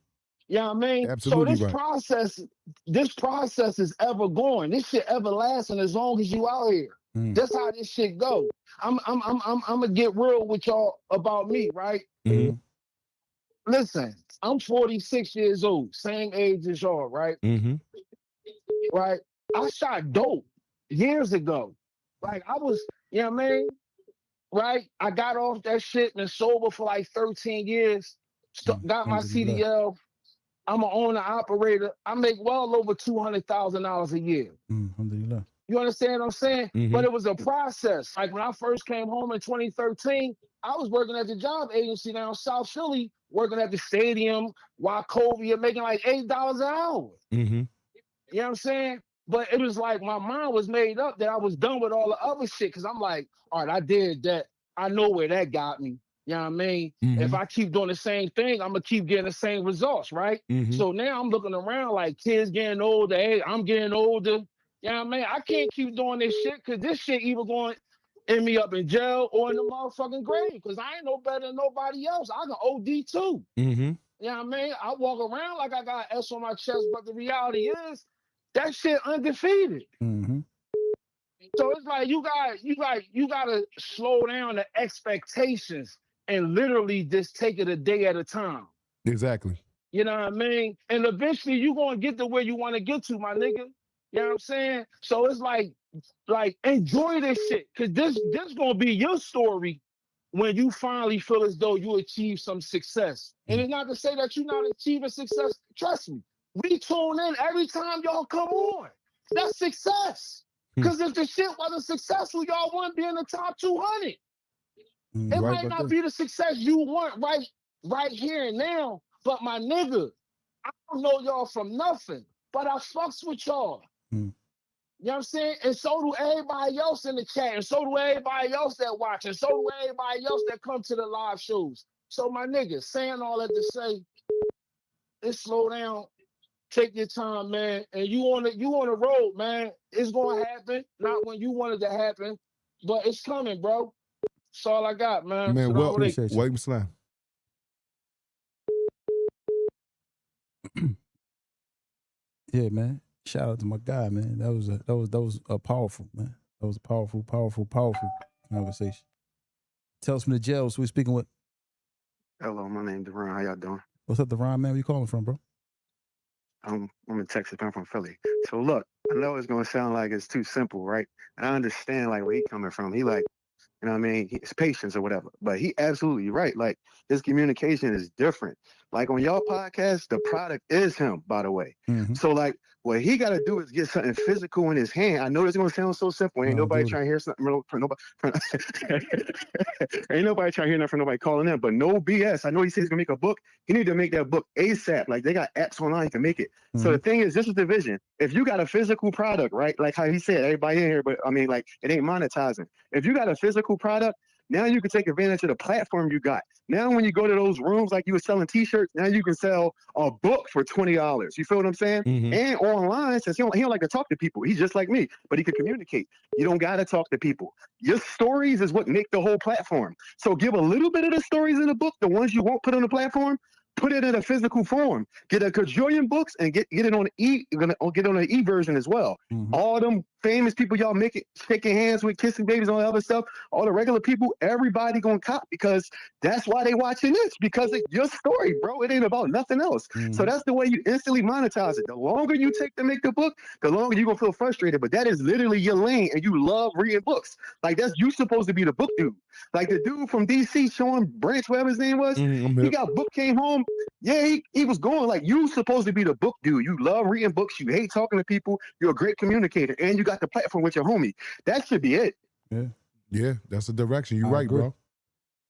know what I mean? Absolutely so this process is ever going. This shit everlasting as long as you out here. That's how this shit go. I'm gonna get real with y'all about me, right? Listen, I'm 46 years old, same age as y'all, right? Right? I shot dope years ago. Like I was, you know what I mean? Right? I got off that shit and sober for like 13 years. Got my CDL. I'm an owner operator. I make well over $200,000 a year. You understand what I'm saying? But it was a process. Like when I first came home in 2013, I was working at the job agency down South Philly, working at the stadium, Wachovia, making like $8 an hour. You know what I'm saying? But it was like my mind was made up that I was done with all the other shit because I'm like, all right, I did that. I know where that got me. You know what I mean? If I keep doing the same thing, I'm gonna keep getting the same results, right? So now I'm looking around like kids getting older. Hey, I'm getting older. You know what I mean? I can't keep doing this shit because this shit either going to end me up in jail or in the motherfucking grave because I ain't no better than nobody else. I can OD too. You know what I mean? I walk around like I got S on my chest, but the reality is that shit undefeated. So it's like you gotta slow down the expectations and literally just take it a day at a time. Exactly. You know what I mean? And eventually you're gonna get to where you want to get to, my nigga. You know what I'm saying? So it's like enjoy this shit. Cause this gonna be your story when you finally feel as though you achieve some success. And it's not to say that you're not achieving success. Trust me, we tune in every time y'all come on. That's success. Because if the shit wasn't successful, y'all wouldn't be in the top 200. It might not be the success you want right here and now, but my nigga, I don't know y'all from nothing, but I fucks with y'all. You know what I'm saying? And so do everybody else in the chat, and so do everybody else that watch, and so do everybody else that come to the live shows. So my nigga, saying all that to say, let's slow down. Take your time, man. And you on the road, man. It's gonna happen. Not when you want it to happen, but it's coming, bro. That's all I got, man. Man, So well, appreciate you. William Slam. Yeah, man. Shout out to my guy, man. That was a powerful, man. That was a powerful conversation. Tell us from the jails who we speaking with. Hello, my name's Deron. How y'all doing? What's up, Deron, man? Where you calling from, bro? I'm in Texas, but I'm from Philly. So look, I know it's gonna sound like it's too simple, right? And I understand like where he coming from. He like, you know what I mean? It's patience or whatever. But he absolutely right. Like his communication is different. Like on y'all podcast, the product is him, by the way. So like what he gotta do is get something physical in his hand. I know it's gonna sound so simple. Ain't nobody trying to hear something from nobody. Ain't nobody trying to hear nothing from nobody calling in, but no BS. I know he said he's gonna make a book. He need to make that book ASAP. Like they got apps online, he can make it. So the thing is, this is the vision. If you got a physical product, right? Like how he said, everybody in here, but I mean, like it ain't monetizing. If you got a physical product, now you can take advantage of the platform you got. Now when you go to those rooms like you were selling t-shirts, now you can sell a book for $20. You feel what I'm saying? And online, since he don't like to talk to people. He's just like me, but he can communicate. You don't got to talk to people. Your stories is what make the whole platform. So give a little bit of the stories in the book, the ones you won't put on the platform, put it in a physical form. Get a gajillion books and get it on get on an e-version as well. All them famous people y'all make it, shaking hands with, kissing babies, and all that other stuff, all the regular people, everybody gonna cop because that's why they watching this, because it's your story, bro. It ain't about nothing else. So that's the way you instantly monetize it. The longer you take to make the book, the longer you're gonna feel frustrated. But that is literally your lane, and you love reading books. Like that's you supposed to be the book dude. Like the dude from DC, Sean Branch, whatever his name was, he got book, came home. Yeah, he was going like you supposed to be the book dude. You love reading books. You hate talking to people. You're a great communicator, and you got the platform with your homie. That should be it. Yeah, that's the direction. You're right, agree. bro.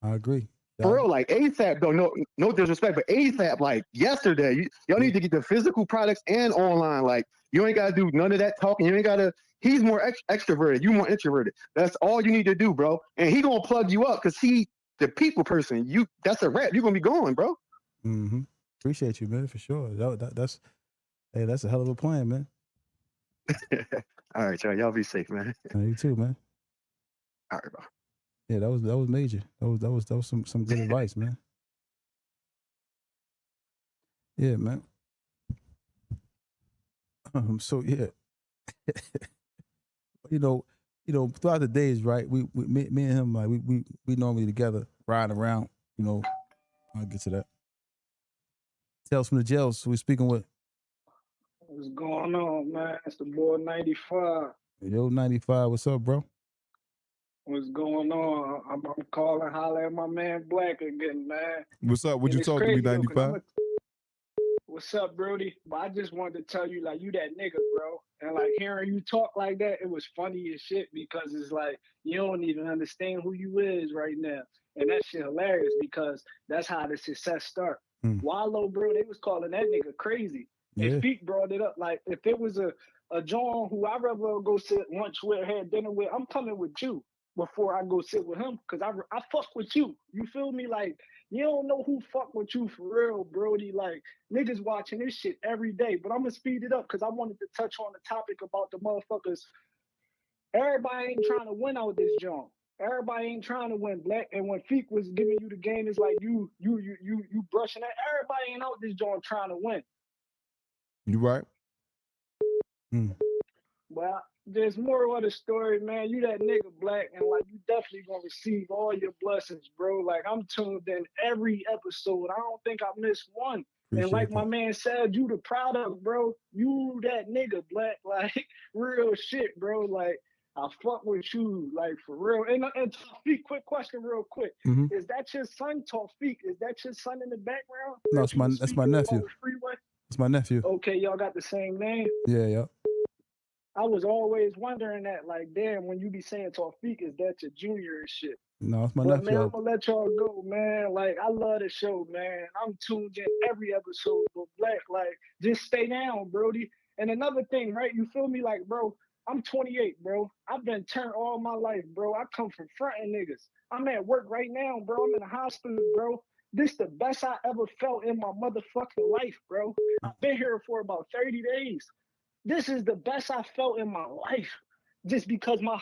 I agree. For real, like ASAP, though, no disrespect, but ASAP, like yesterday, y'all need to get the physical products and online. Like, you ain't gotta do none of that talking. You ain't gotta. He's more extroverted. You more introverted. That's all you need to do, bro. And he gonna plug you up because he the people person. That's a rap. You gonna be going, bro. Mm-hmm. Appreciate you, man, for sure. That's a hell of a plan, man. All right, y'all be safe, man. You too, man. All right, bro. Yeah, that was major. That was some good advice, man. Yeah, man. So yeah, you know, throughout the days, right? Me and him, like we normally together riding around. You know, I'll get to that. Tales from the jails. Who we speaking with? What's going on, man? It's the boy 95. Yo, 95. What's up, bro? What's going on? I'm calling, holler at my man Black again, man. What's up? Would And you it's talk to me, crazy, though, 'cause 95? What's up, Brody? But I just wanted to tell you, like, you that nigga, bro. And like hearing you talk like that, it was funny as shit because it's like you don't even understand who you is right now. And that shit hilarious because that's how the success start. Wallow, bro, they was calling that nigga crazy. Yeah. And Feek brought it up. Like, if it was a John who I'd rather go sit lunch with, have dinner with, I'm coming with you before I go sit with him because I fuck with you. You feel me? Like, you don't know who fuck with you for real, Brody. Like, niggas watching this shit every day. But I'm going to speed it up because I wanted to touch on the topic about the motherfuckers. Everybody ain't trying to win out this John. Everybody ain't trying to win, Black. And when Feek was giving you the game, it's like you brushing that. Everybody ain't out this John trying to win. You right? Well, there's more of the story, man. You that nigga, Black, and like you definitely gonna receive all your blessings, bro. Like, I'm tuned in every episode. I don't think I missed one. Appreciate and like that. my man said, you the product, bro. You that nigga, Black. Like, real shit, bro. Like, I fuck with you, like, for real. And Tawfiq, quick question, real quick. Mhm. Is that your son, Tawfiq? Is that your son in the background? No, That you was that's my speaking nephew. about with Freeway? It's my nephew. Okay, y'all got the same name. Yeah. I was always wondering that, like, damn, when you be saying Tawfiq, is that your junior and shit? No, it's my But nephew. man, I'm gonna let y'all go, man. Like, I love the show, man. I'm tuned in every episode, but Black, like, just stay down, Brody. And another thing, right? You feel me? Like, bro, I'm 28, bro. I've been turned all my life, bro. I come from fronting niggas. I'm at work right now, bro. I'm in the hospital, bro. This the best I ever felt in my motherfucking life, bro. I've been here for about 30 days. This is the best I felt in my life, just because my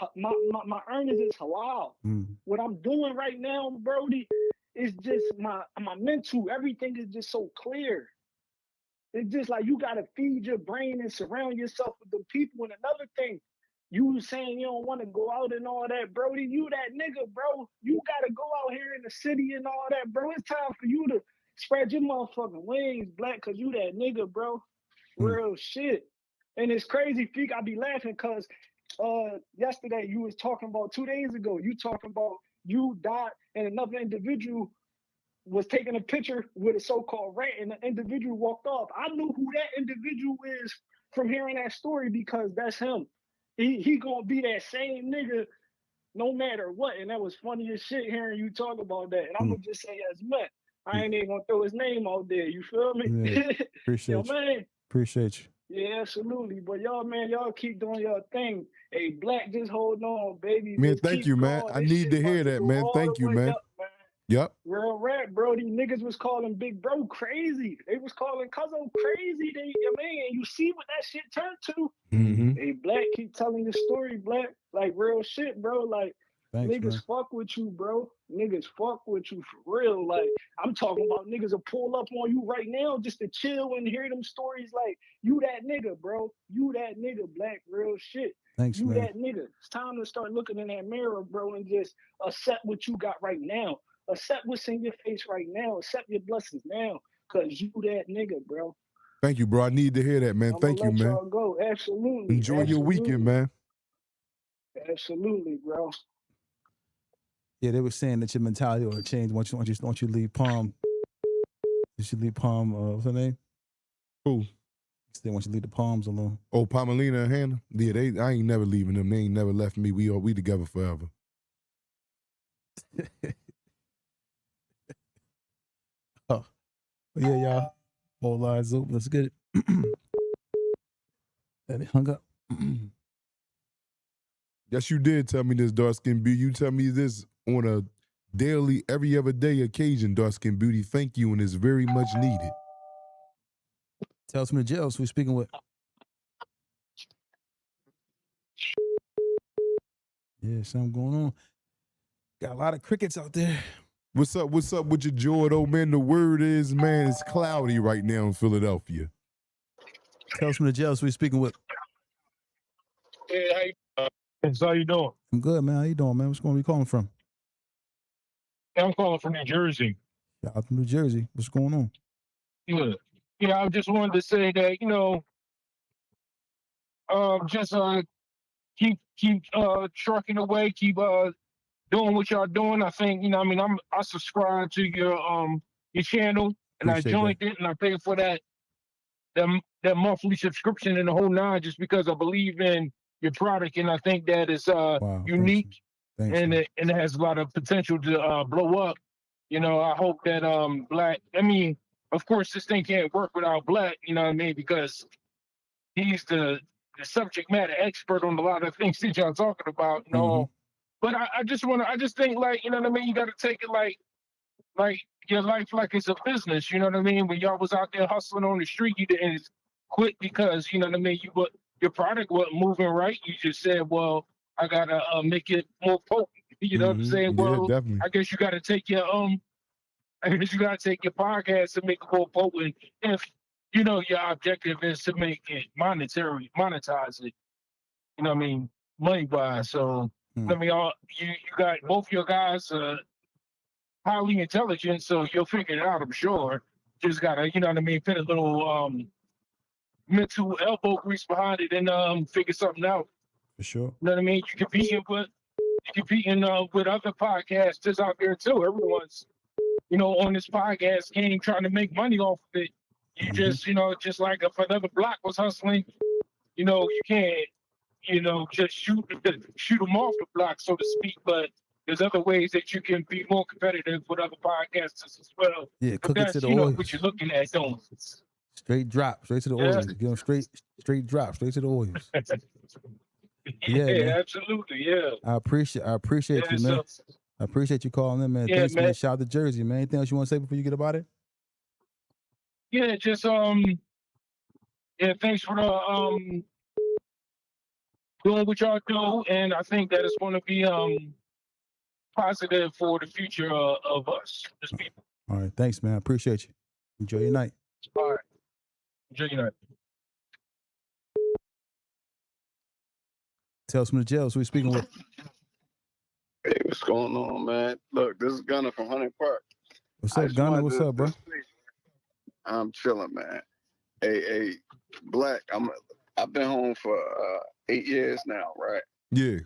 earnings is halal. What I'm doing right now, Brody, is just my mental. Everything is just so clear. It's just like you gotta feed your brain and surround yourself with the people. And another thing, you saying you don't want to go out and all that, Brody. You that nigga, bro. You gotta go out here in the city and all that, bro. It's time for you to spread your motherfucking wings, Black, cause you that nigga, bro. Real shit. And it's crazy, Feek. I be laughing because yesterday you was talking about 2 days ago. You talking about you, Dot, and another individual was taking a picture with a so-called rat, and the individual walked off. I knew who that individual is from hearing that story because that's him. He gonna be that same nigga no matter what. And that was funny as shit hearing you talk about that. And I'm gonna just say as much. I ain't even gonna throw his name out there. You feel me? Yeah. Appreciate you. Man. Appreciate you. Yeah, absolutely. But y'all, man, y'all keep doing your thing. Hey, Black, just hold on, baby. Man, Just thank keep you, man. going. I This need shit to hear about that, go man. all Thank the you, way man. up, man. Yep. Real rap, bro. These niggas was calling Big Bro crazy. They was calling Cuzzo crazy. Man, you see what that shit turned to? Hey, Black, keep telling the story, Black. Like, real shit, bro. Like, Thanks, niggas man. fuck with you, bro. Niggas fuck with you for real. Like, I'm talking about niggas will pull up on you right now just to chill and hear them stories. Like, you that nigga, bro. You that nigga, Black. Real shit. Thanks, You man. that nigga. It's time to start looking in that mirror, bro, and just accept what you got right now. Accept what's in your face right now. Accept your blessings now. Cause you that nigga, bro. Thank you, bro. I need to hear that, man. Thank you, let man. y'all go. Absolutely. Enjoy your weekend, man. Absolutely, bro. Yeah, they were saying that your mentality ought to change once you leave Palm. You should leave Palm. What's her name? Who? They want you to leave the Palms alone. Oh, Pamelina and Hannah. Yeah, I ain't never leaving them. They ain't never left me. We together forever. Oh, but yeah, y'all. All lines open. Let's get it. And it hung up. Yes, you did tell me this, dark skin beauty. You tell me this on a daily, every other day occasion, dark skin beauty. Thank you, and it's very much needed. Tell us from the jail. So we're speaking with. Yeah, something going on. Got a lot of crickets out there. What's up? What's up with your joy, though, man? The word is, man, it's cloudy right now in Philadelphia. Tell us from the jail. So we're speaking with. Hey, how you doing? I'm good, man. How you doing, man? What's going on? Where you calling from? I'm calling from New Jersey. Yeah, out from New Jersey. What's going on? Yeah. I just wanted to say that just keep trucking away, keep doing what y'all doing. I think I subscribe to your channel and Appreciate I joined it and I paid for that monthly subscription and the whole nine just because I believe in your product and I think that it's Wow, unique thanks, and man. it has a lot of potential to blow up. I hope that Black. I mean, of course, this thing can't work without Black. You know what I mean? Because he's the subject matter expert on a lot of things that y'all talking about. But I just think like you know what I mean. You got to take it like your life like it's a business. You know what I mean? When y'all was out there hustling on the street, you didn't quit because you know what I mean. Your product wasn't moving right. You just said, well, I gotta make it more potent. You know what I'm saying? Yeah, Well, definitely. I guess you got to take your podcast and make it more potent. If your objective is to make it monetize it. You know what I mean, money wise. So I mean, you got both your guys highly intelligent, so you'll figure it out. I'm sure. Just gotta put a little mental elbow grease behind it and figure something out. For sure. You know what I mean? You competing with other podcasters out there too. Everyone's on this podcast game trying to make money off of it. You just just like if another block was hustling, you can't just shoot them off the block, so to speak. But there's other ways that you can be more competitive with other podcasters as well. Yeah, But cook it that's to the oils. what you're looking at, don't Straight drop, straight to the oils. Give them straight drop, straight to the oils. Yeah, absolutely. Yeah. I appreciate you, man. I appreciate you calling in, man. Yeah, Thanks, man. Shout out to Jersey, man. Anything else you want to say before you get about it? Yeah, just thanks for the doing what y'all do, and I think that it's going to be positive for the future of us as people. All right, thanks, man. I appreciate you. Enjoy your night. All right, enjoy your night. Tell us from the jail. So we speaking with. Hey, what's going on, man? Look, this is Gunner from Hunting Park. What's up, Gunner? What's up, bro? I'm chilling, man. Hey, Black. I've been home for 8 years now, right? Yeah.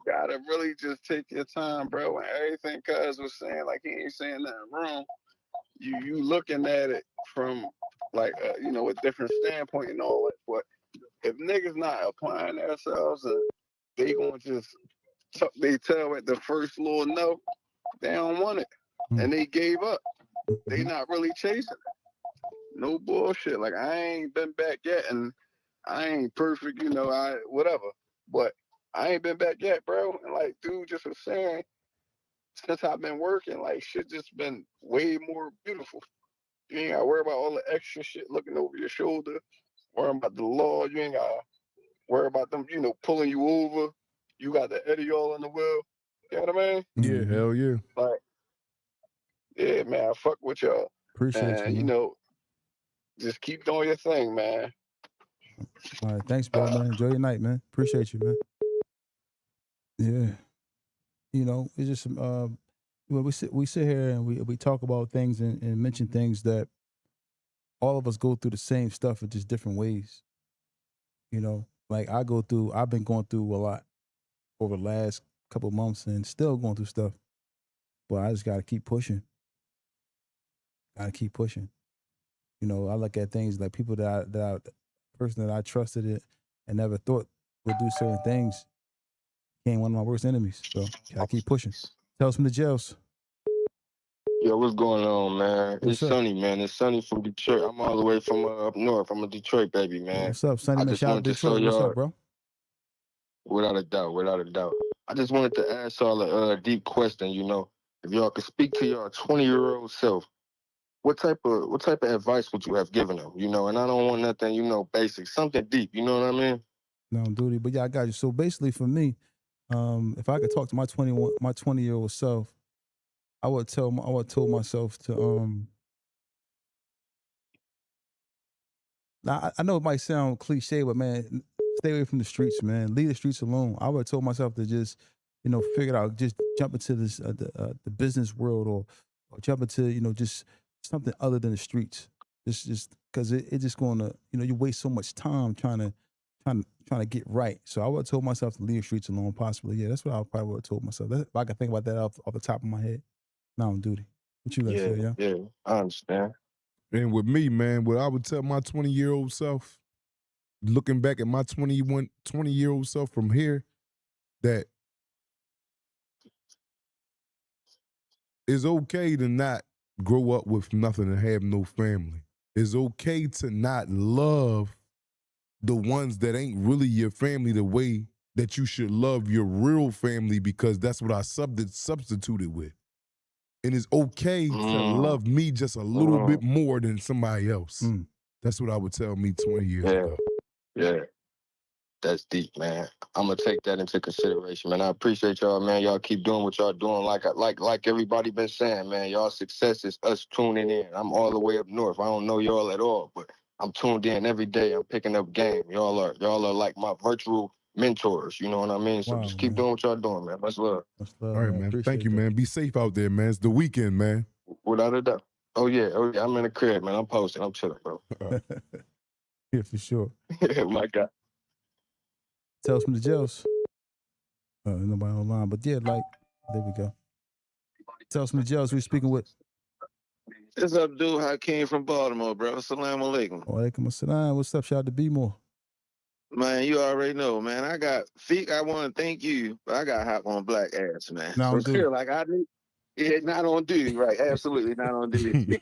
Gotta really just take your time, bro. And everything Cuz was saying, like he ain't saying nothing wrong. You looking at it from like a different standpoint and all that. But if niggas not applying themselves and they gonna just tuck they tail at the first little no, they don't want it. And they gave up. They not really chasing it. No bullshit. Like I ain't been back yet and I ain't perfect, whatever. But I ain't been back yet, bro. And like dude just was saying, since I've been working, like shit just been way more beautiful. You ain't gotta worry about all the extra shit looking over your shoulder, worrying about the law. You ain't gotta worry about them, pulling you over. You got the Eddie all in the wheel. You know what I mean? Yeah, hell yeah. Like, yeah, man, I fuck with y'all. Appreciate you, man. Just keep doing your thing, man. All right, thanks, bro, man. Enjoy your night, man. Appreciate you, man. Yeah. It's just we sit here and we talk about things and mention things that all of us go through the same stuff in just different ways. Like I've been going through a lot over the last couple of months and still going through stuff. But I just gotta keep pushing. I look at things like people person that I trusted it and never thought would do certain things became one of my worst enemies. So gotta keep pushing. Tell us from the jails. Yo, what's going on, man? What's It's up? Sunny, man. It's Sunny from Detroit. I'm all the way from up north. I'm a Detroit baby, Yeah, man. what's up, Sonny I man? just Shout out wanted to to show Detroit. What's up, y'all, bro? without a doubt, without a doubt. I just wanted to ask y'all a deep question. If y'all could speak to your 20-year-old self, what type of advice would you have given them? And I don't want nothing, basic, something deep. You know what I mean? No duty, but yeah, I got you. So basically, for me, if I could talk to my 20-year-old self, I would tell myself to Now, I know it might sound cliche, but man, stay away from the streets, man. Leave the streets alone. I would have told myself to just, figure it out. Just jump into this the business world, or jump into just something other than the streets. Just because it just going to you waste so much time trying to get right. So I would have told myself to leave the streets alone, possibly. Yeah, that's what I probably would have told myself. If I could think about that off the top of my head. Now I'm duty. What you got to Yeah, say, yeah? yeah, I understand. And with me, man, what I would tell my 20-year-old self, looking back at my 20-year-old self from here, that it's okay to not grow up with nothing and have no family. It's okay to not love the ones that ain't really your family the way that you should love your real family, because that's what I substituted with. And it's okay to Mm, love me just a little bit mm, more than somebody else. Mm. That's what I would tell me 20 years yeah, ago. yeah. That's deep, man. I'm gonna take that into consideration, man. I appreciate y'all, man. Y'all keep doing what y'all doing. Like everybody been saying, man. Y'all success is us tuning in. I'm all the way up north. I don't know y'all at all, but I'm tuned in every day. I'm picking up game. Y'all are like my virtual mentors. You know what I mean? So Wow, just keep man. doing what y'all doing, man. Much love. Much All love, right, man. man. Thank you, Appreciate that. man. Be safe out there, man. It's the weekend, man. Without a doubt. Oh yeah. I'm in the crib, man. I'm posting. I'm chilling, bro. Yeah, for sure. My God. Tell us from the jails. Nobody online, but yeah, there we go. Tell us from the jails. We're speaking with. What's up, dude? Hakeem from Baltimore, bro. Salam alaikum. Walaikum assalam. What's up? Shout out to B more. Man, you already know, man. I got Feek, I want to thank you, but I got hot on black ass, man. Now For I'm duty. real. Like I did. Yeah, not on duty, right? Absolutely not on duty.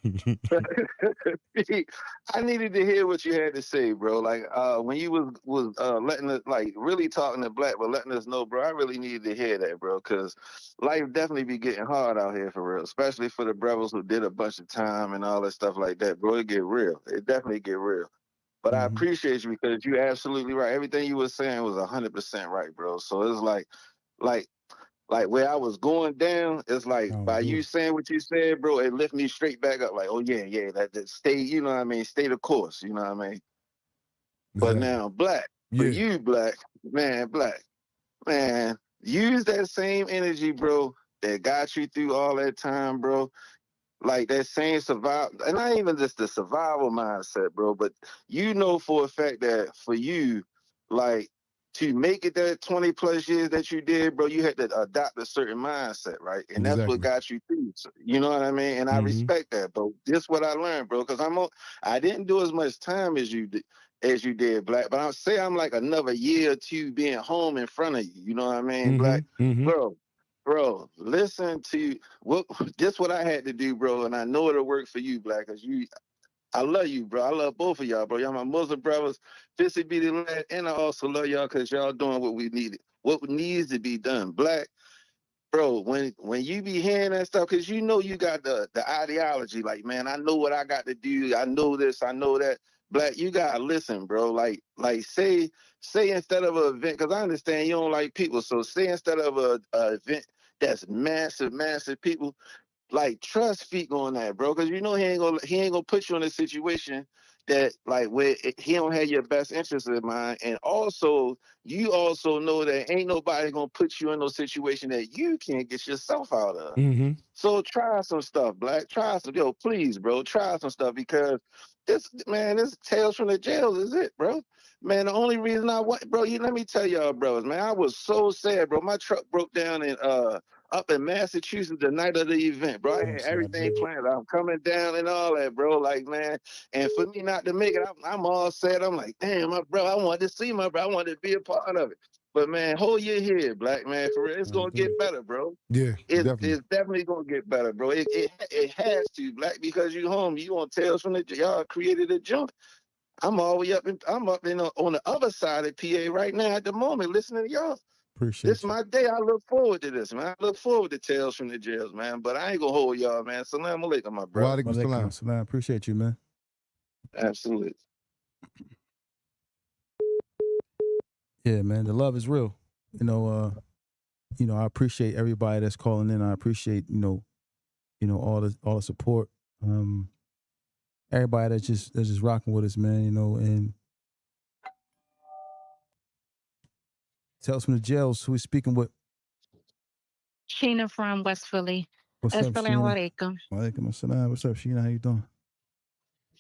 I needed to hear what you had to say, bro. Like when you was letting us like really talking to Black, but letting us know, bro. I really needed to hear that, bro, because life definitely be getting hard out here for real, especially for the brothers who did a bunch of time and all that stuff like that, bro. It get real. It definitely get real. But I Mm-hmm. appreciate you because you're absolutely right. Everything you were saying was 100% right, bro. So it's like like where I was going down, it's like Now I'm by you duty. saying what you said, bro, it lift me straight back up. Like, oh yeah, yeah, that stay, you know what I mean, stay the course, you know what I mean. But Exactly. now, Black, for Yeah. you, Black, man, use that same energy, bro, that got you through all that time, bro. Like that same survival, and not even just the survival mindset, bro, but you know for a fact that for you, like to make it that 20 plus years that you did, bro, you had to adopt a certain mindset, right? And that's what Exactly. got you through. So, you know what I mean? And I Mm-hmm. respect that, bro. This what I learned, bro, because I didn't do as much time as you did, Black. But I'll say I'm like another year or two being home in front of you. You know what I mean, Black? Mm-hmm. Mm-hmm. Bro, listen to what this what I had to do, bro, and I know it'll work for you, Black, cause I love you, bro. I love both of y'all, bro. Y'all my Muslim brothers, Fissy be the lad, and I also love y'all cause y'all doing what needs to be done. Black, bro, when you be hearing that stuff, cause you know you got the ideology, like, man, I know what I got to do. I know this, I know that. Black, you gotta listen, bro. Like say instead of an event, cause I understand you don't like people. So say instead of a event that's massive people, like trust Feek on that, bro, because you know he ain't gonna put you in a situation that like where he don't have your best interest in mind, and also you also know that ain't nobody gonna put you in no situation that you can't get yourself out of. Mm-hmm. So try some stuff, Black. Try some, yo, please, bro. Try some stuff because this Tales from the Jails is it, bro. Man, the only reason I want, bro, let me tell y'all, brothers, man, I was so sad, bro. My truck broke down in up in Massachusetts the night of the event, bro. I I'm had sorry, everything brother. planned. I'm coming down and all that, bro. Like, man, and for me not to make it, I'm all sad. I'm like, damn, my bro, I wanted to see my bro. I wanted to be a part of it. But man, hold your head, Black man. For real, it's gonna get better, bro. Yeah, definitely. It's definitely gonna get better, bro. It has to, Black, because you home. You on Tales from the y'all created a jump. I'm all the way up on the other side of PA right now at the moment, listening to y'all. Appreciate This you. my day. I look forward to this, man. I look forward to Tales from the Jails, man. But I ain't gonna hold y'all, man. Salam alaikum, my brother. Walaikum salam. Salam. Appreciate you, man. Absolutely. Yeah, man. The love is real. I appreciate everybody that's calling in. I appreciate, all the support. Everybody that's just rocking with us, man, and tell us from the jails who we speaking with. Sheena from West Philly. What's up, Assalamu Sheena? alaikum. Walaikum assalam. What's up, Sheena? How you doing?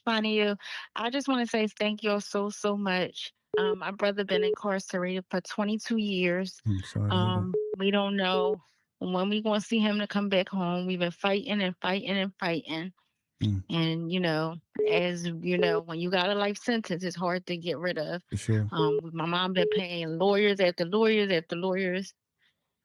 Fine to you. I just want to say thank you all so much. My brother been incarcerated for 22 years. Sorry to hear that. We don't know when we going to see him to come back home. We've been fighting and fighting and fighting. And as you know, when you got a life sentence, it's hard to get rid of. For sure. My mom been paying lawyers after lawyers after lawyers,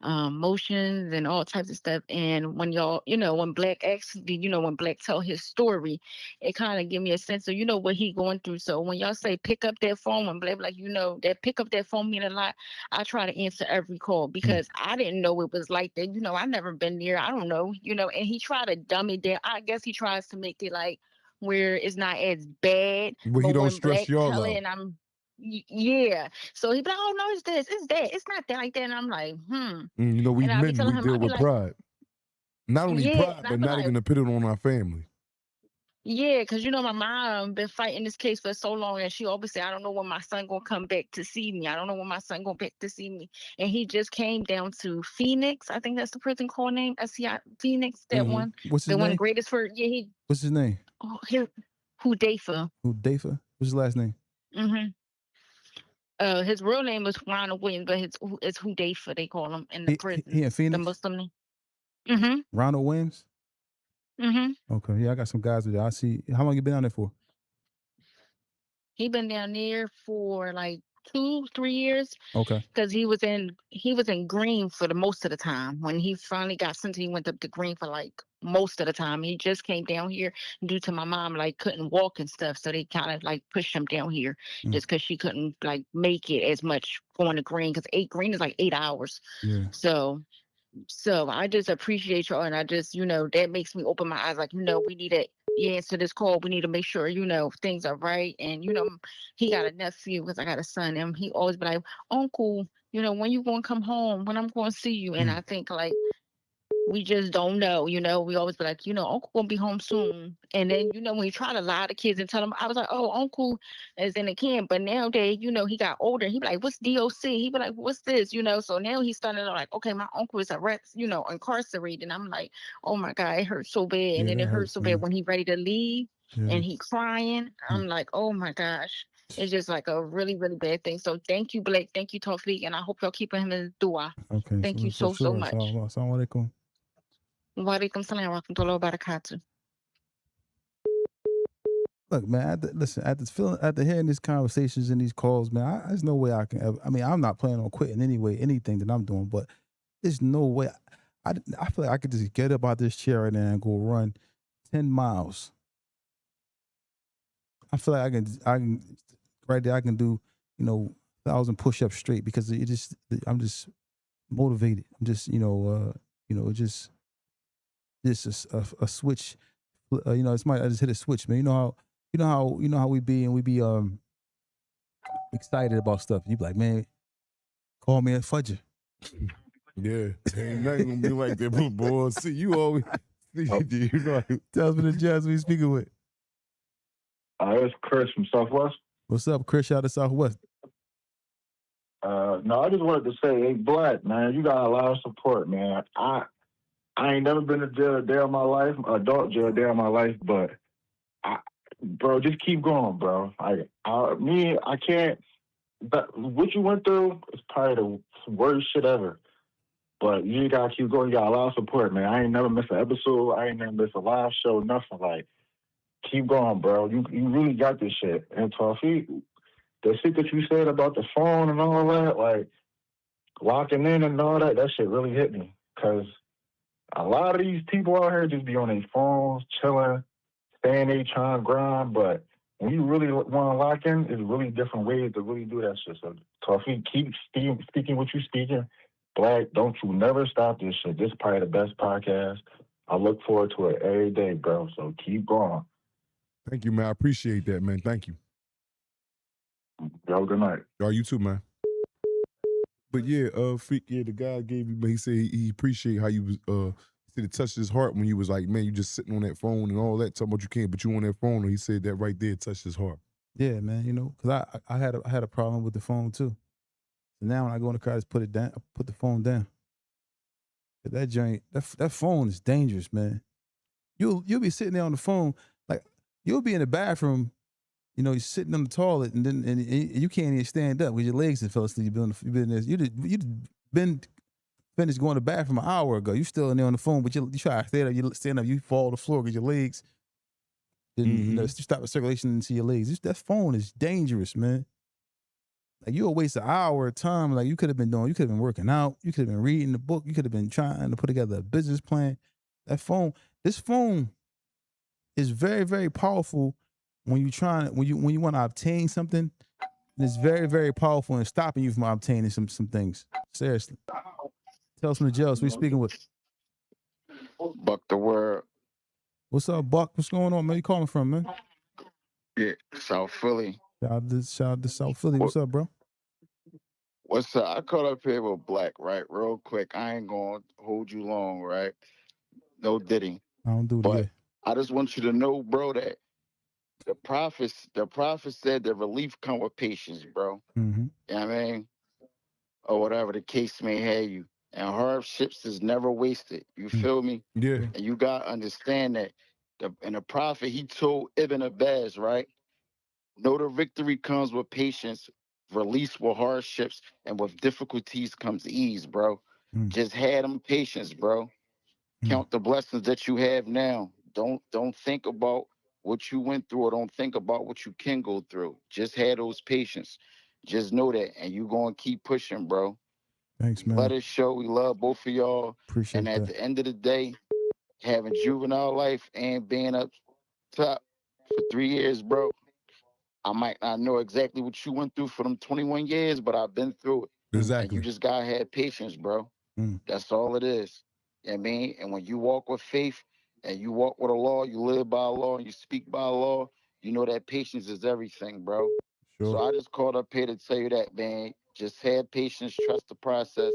motions and all types of stuff. And when y'all, when Black actually, when Black tell his story, it kind of give me a sense of, what he going through. So when y'all say pick up that phone, when Black, like, that pick up that phone mean a lot, I try to answer every call because I didn't know it was like that. I never been there. I don't know, and he tried to dumb it down. I guess he tries to make it like where it's not as bad. But he don't stress y'all out. And I'm, yeah. So he be like, oh no, it's this, it's that, it's not that like that. And I'm like, we men, we deal with pride. Not only pride, but not even to put it on our family. Yeah, because my mom been fighting this case for so long, and she always say, I don't know when my son gonna come back to see me. I don't know when my son gonna back to see me. And he just came down to Phoenix. I think that's the prison call name. Phoenix, that one. What's his the name? One greatest for What's his name? Oh, Hudayfa. Hudayfa? What's his last name? His real name was Ronald Williams, but it's Hudayfa, they call him in the prison. He in Phoenix? The Muslim name. Ronald Williams? Okay, yeah, I got some guys with that. I see. How long you been down there for? He been down there for like 2-3 years. Okay. Because he was in Green for the most of the time. When he finally got sentenced, he went up to Green for like most of the time. He just came down here due to my mom like couldn't walk and stuff, so they kind of like pushed him down here just because she couldn't like make it as much going to Green because Green is like 8 hours. Yeah. So I just appreciate y'all, and I just, that makes me open my eyes. Like, we need to answer this call. We need to make sure, things are right. And, he got a nephew because I got a son, and he always be like, Uncle, when you going to come home, when I'm going to see you. And I think like, we just don't know, we always be like, Uncle gonna be home soon. And then, when you try to lie to kids and tell them, I was like, oh, Uncle is in the camp. But nowadays, he got older. He be like, what's DOC? He be like, what's this? So now he's starting to like, okay, my uncle is incarcerated. And I'm like, oh my God, it hurts so bad. And then it hurts so bad when he's ready to leave and he crying. I'm like, oh my gosh. It's just like a really, really bad thing. So thank you, Blake. Thank you, Tawfiq. And I hope y'all keeping him in dua. Okay. Thank you so much. Assalamu alaikum. Walaikum salam wa rahmatullahi wa barakatuh. Look, man, after hearing these conversations and these calls, man, there's no way I can ever, I'm not planning on quitting anything that I'm doing, but there's no way. I feel like I could just get up out this chair right now and go run 10 miles. I feel like I can right there, I can do, 1,000 push-ups straight because I'm just motivated. I'm just, just a switch. It's I just hit a switch, man. You know how we be, and we be excited about stuff. You be like, man, call me at Fudger. Yeah, ain't nothing gonna be like that, boy. See, you always tell us the jazz we speaking with. It's Chris from Southwest. What's up, Chris? Out of Southwest. No, I just wanted to say, hey, Black, man, you got a lot of support, man. I ain't never been to jail a day of my life, adult jail a day of my life, but bro, just keep going, bro. I can't. But what you went through is probably the worst shit ever. But you gotta keep going. You got a lot of support, man. I ain't never missed an episode. I ain't never missed a live show. Nothing. Like, keep going, bro. You really got this shit. And Tawfiq, the shit that you said about the phone and all that, like, locking in and all that, that shit really hit me. Because a lot of these people out here just be on their phones, chilling, saying they trying to grind, but when you really want to lock in, there's really different ways to really do that shit. So Tawfiq, keep speaking what you speaking. Black, don't you never stop this shit. This is probably the best podcast. I look forward to it every day, bro. So keep going. Thank you, man. I appreciate that, man. Thank you. Yo, good night. Yo, you too, man. But yeah, Freak, yeah, the guy gave you, but he said he appreciate how you was, he said it touched his heart when you was like, man, you just sitting on that phone and all that, talking about you can't, but you on that phone, and he said that right there touched his heart. Yeah, man, you know, because I had a problem with the phone too. So now when I go in the car, I just put it down, I put the phone down. That joint, that phone is dangerous, man. You'll be sitting there on the phone, like you'll be in the bathroom, you know, you're sitting on the toilet, and then and you can't even stand up because your legs have fell asleep. You've been there, you'd been finished going to the bathroom an hour ago. You still in there on the phone, but you try to stand up, you fall to the floor because your legs didn't, you know, stop the circulation into your legs. That phone is dangerous, man. Like you'll waste an hour of time. Like you could have been working out. You could have been reading the book. You could have been trying to put together a business plan. This phone is very, very powerful when you want to obtain something. And it's very, very powerful in stopping you from obtaining some things. Seriously. Tell us from the jail. So we speaking with Buck the word. What's up, Buck? What's going on, man? You calling from, man? Yeah, South Philly. Shout out to South Philly. What's up, bro? What's up? I caught up here with Black, right? Real quick. I ain't gonna hold you long, right? No diddy. I don't do it. But Yeah. I just want you to know, bro, that the prophet said that relief come with patience, bro. Mm-hmm. You know what I mean? Or whatever the case may have you. And hardships is never wasted. You feel me? Yeah. And you gotta understand that. And the prophet, he told Ibn Abbas, right? Know the victory comes with patience, release with hardships, and with difficulties comes ease, bro. Just have them patience, bro. Count the blessings that you have now. Don't think about what you went through, or don't think about what you can go through. Just have those patience. Just know that, and you gonna keep pushing, bro. Thanks, man. Let us show we love both of y'all. Appreciate and at that. the end of the day, having juvenile life and being up top for 3 years, bro. I might not know exactly what you went through for them 21 years, but I've been through it. Exactly. And you just gotta have patience, bro. That's all it is. You know what I mean? And when you walk with faith and you walk with a law, you live by a law and you speak by a law, you know that patience is everything, bro. Sure. So I just called up here to tell you that, man. Just have patience, trust the process,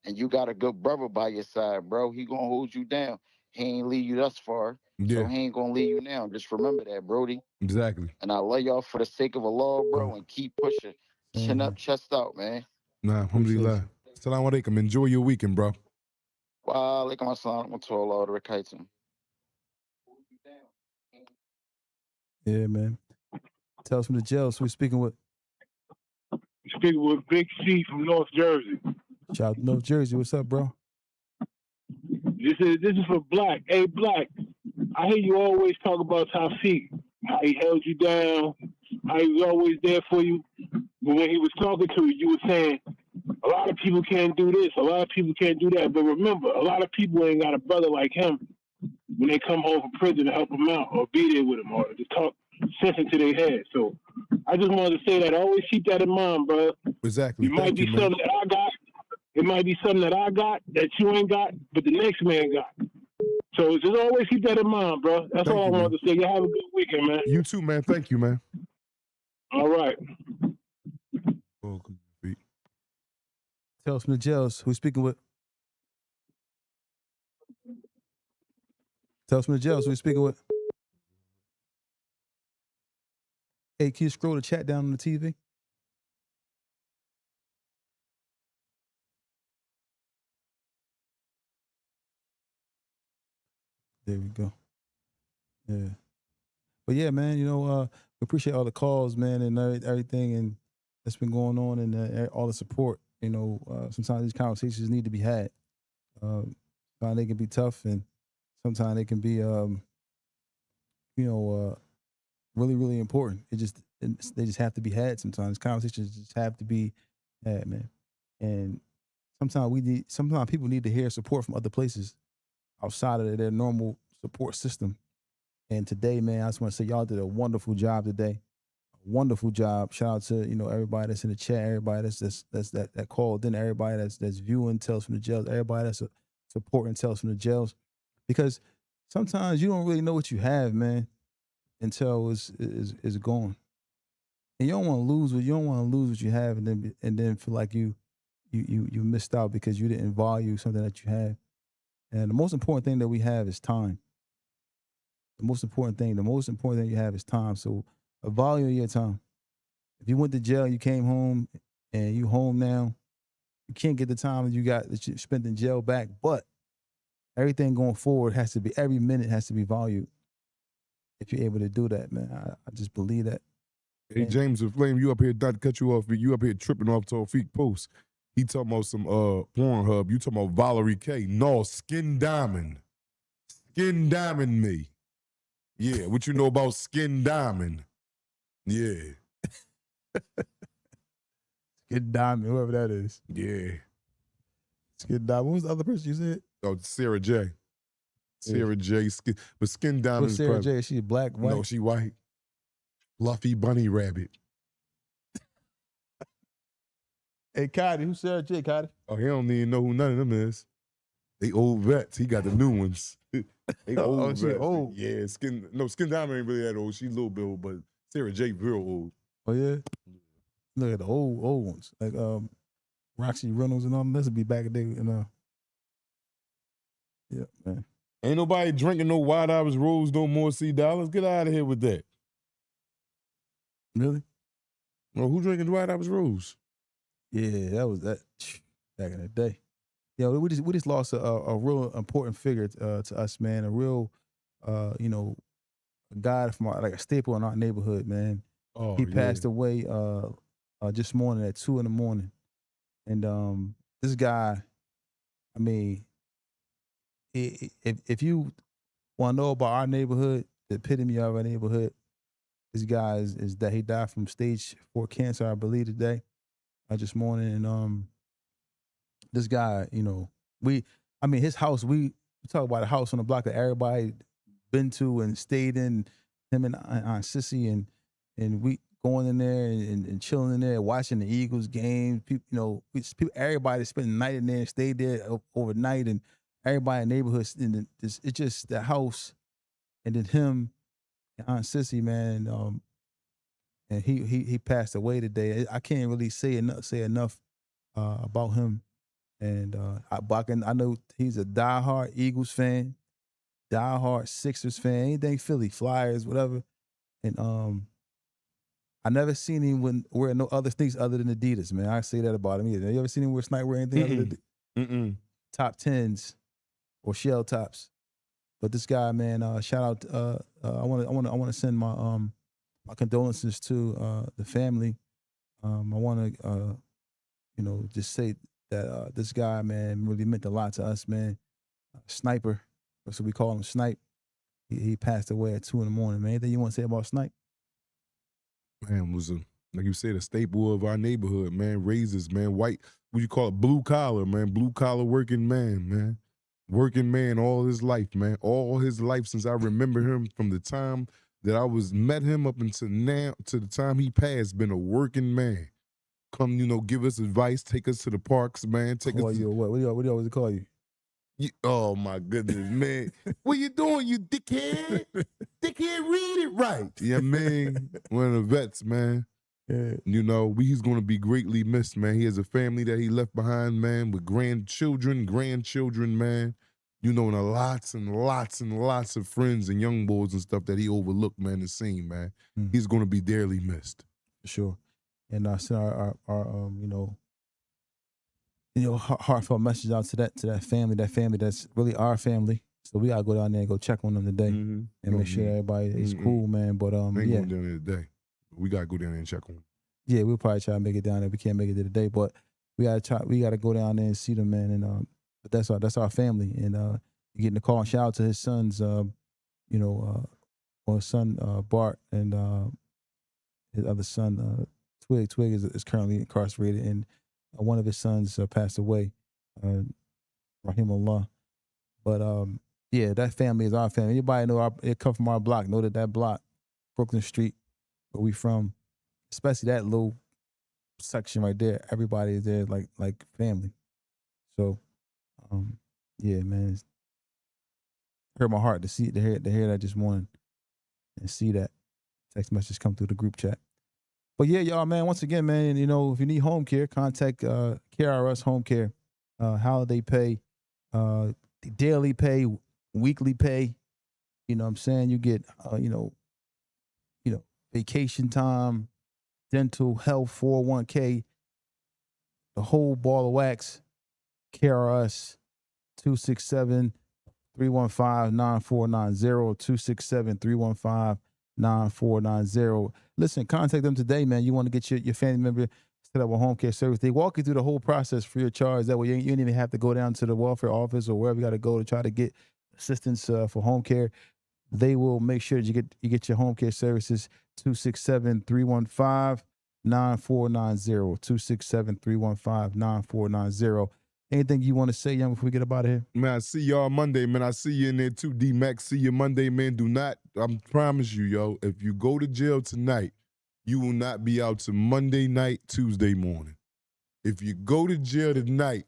and you got a good brother by your side, bro. He gonna hold you down. He ain't leave you thus far, so he ain't gonna leave you now. Just remember that, Brody. Exactly. And I love y'all for the sake of Allah, bro, and keep pushing. Chin up, chest out, man. Nah, alhamdulillah. Assalamu alaikum. Enjoy your weekend, bro. Wa alaikum assalam wa rahmatullahi wa barakatuh. Yeah, man. Tell us from the jail. So we speaking with Speaking with Big C from North Jersey. Shout out to North Jersey. What's up, bro? This is for Black. Hey, Black. I hear you always talk about Tawfiq, how he held you down, how he was always there for you. But when he was talking to you, you were saying a lot of people can't do this, a lot of people can't do that. But remember, a lot of people ain't got a brother like him when they come home from prison to help them out or be there with them or to talk sense into their head. So I just wanted to say that. Always keep that in mind, bro. Exactly. It might be something that I got. It might be something that I got that you ain't got, but the next man got. So just always keep that in mind, bro. That's all I wanted to say. You have a good weekend, man. You too, man. Thank you, man. All right. Welcome. Tell us from the jails. Who's speaking with? Tell us from the jails. Who's speaking with? Hey, can you scroll the chat down on the TV? There we go. Yeah. But yeah, man, you know, we appreciate all the calls, man, and everything and that's been going on and all the support. You know, sometimes these conversations need to be had. Sometimes they can be tough and sometimes they can be, really, really important. They just have to be had sometimes. Conversations just have to be had, man. And sometimes people need to hear support from other places outside of their normal support system. And today, man, I just want to say y'all did a wonderful job today. Wonderful job. Shout out to everybody that's in the chat, everybody that called in, everybody that's viewing Tales from the Jails, everybody that's supporting Tales from the Jails, because sometimes you don't really know what you have, man, until it's gone, and you don't want to lose what you have, and then feel like you missed out because you didn't value something that you have. And the most important thing that we have is time. The most important thing you have is time. So value your time. If you went to jail, you came home, and you home now, you can't get the time that you spent in jail back. But everything going forward every minute has to be valued. If you're able to do that, man, I just believe that. Hey, James and Flame, you up here, not to cut you off, but you up here tripping off Tawfiq Post. He talking about some Pornhub. You talking about Valerie K. No, Skin Diamond. Skin Diamond me. Yeah, what you know about Skin Diamond? Yeah. Skin Diamond, whoever that is. Yeah. Skin Diamond. What was the other person you said? Oh, Sarah J. Sarah J. But Skin Diamond What's is Sarah probably, J? Is she black, white? No, she white. Fluffy bunny rabbit. Hey, Cotty, who's Sarah J, Cotty? Oh, he don't even know who none of them is. They old vets. He got the new ones. They old she vets. old. Yeah, Skin Diamond ain't really that old. She a little bit old, but Sarah J real old. Oh yeah. Look at the old ones, like Roxy Reynolds and all them. This would be back in the day, yeah, man. Ain't nobody drinking no White Hours Rose no more, $C. Get out of here with that. Really? Well, who drinking White Hours Rose? Yeah, that was that back in the day. Yeah, we just lost a real important figure to us, man. A real, a guy from like a staple in our neighborhood, man. Oh, he passed away just morning at 2 a.m. And this guy, I mean, if you want to know about our neighborhood, the epitome of our neighborhood, this guy is that he died from stage 4 cancer, I believe, today, just morning. And this guy, his house, we talk about a house on the block that everybody been to and stayed in, him and Aunt Sissy, and we going in there and chilling in there, watching the Eagles game. People, everybody spent the night in there and stayed there overnight, and everybody in the neighborhood, and it's just the house, and then him and Aunt Sissy, man, and he passed away today. I can't really say enough about him. And I know he's a diehard Eagles fan, diehard Sixers fan, anything Philly, Flyers, whatever. And I never seen him wear no other things other than Adidas, man. I say that about him either. You ever seen him wear anything other than top 10s or shell tops? But this guy, man, shout out. I want to send my condolences to the family. I want to just say that this guy, man, really meant a lot to us, man. Sniper, that's what we call him, Snipe. He passed away at 2 a.m, man. Anything you want to say about Snipe? Man, was like you said, a staple of our neighborhood, man. Razors, man. White, what you call it? Blue collar, man. Blue collar working man. Working man all his life, man. All his life since I remember him, from the time that I met him up until now, to the time he passed, been a working man. Come, give us advice, take us to the parks, man. Take us. What do you always call you? Oh my goodness, man. What you doing, you dickhead? Dickhead, read it right. Yeah, man. One of the vets, man. Yeah. He's going to be greatly missed, man. He has a family that he left behind, man, with grandchildren, man. And lots and lots and lots of friends and young boys and stuff that he overlooked, man, and seen, man. He's going to be dearly missed. For sure. And I send our heartfelt message out to that family that's really our family. So we gotta go down there and go check on them today and make sure everybody is cool, man. But We ain't going down there today. We gotta go down there and check on them. Yeah, we'll probably try to make it down there. We can't make it there today, but we gotta go down there and see them, man. And but that's our family. And getting the call and shout out to his sons, or his son Bart, and his other son Twig. Twig is currently incarcerated, and one of his sons passed away. Rahimullah. But yeah, that family is our family. Anybody know it come from our block, know that block, Brooklyn Street, where we from, especially that little section right there, everybody is there like family. So yeah, man, it hurt my heart to hear that this morning and see that text message come through the group chat. But yeah, y'all, man, once again, man, you know, if you need home care, contact KRS Home Care, holiday pay, daily pay, weekly pay. You know what I'm saying? You get you know, vacation time, dental, health, 401k, the whole ball of wax. KRS 267 315 9490 267 315 9490. Listen, contact them today, man. You want to get your family member set up a home care service. They walk you through the whole process free of charge. That way you don't even have to go down to the welfare office or wherever you got to go to try to get assistance for home care. They will make sure that you get your home care services. 267 315 9490 267 315 9490. Anything you want to say, Young, before we get up out of here? Man, I see y'all Monday, man. I see you in there too, D-Max. See you Monday, man. I promise you, yo, if you go to jail tonight, you will not be out to Monday night, Tuesday morning. If you go to jail tonight,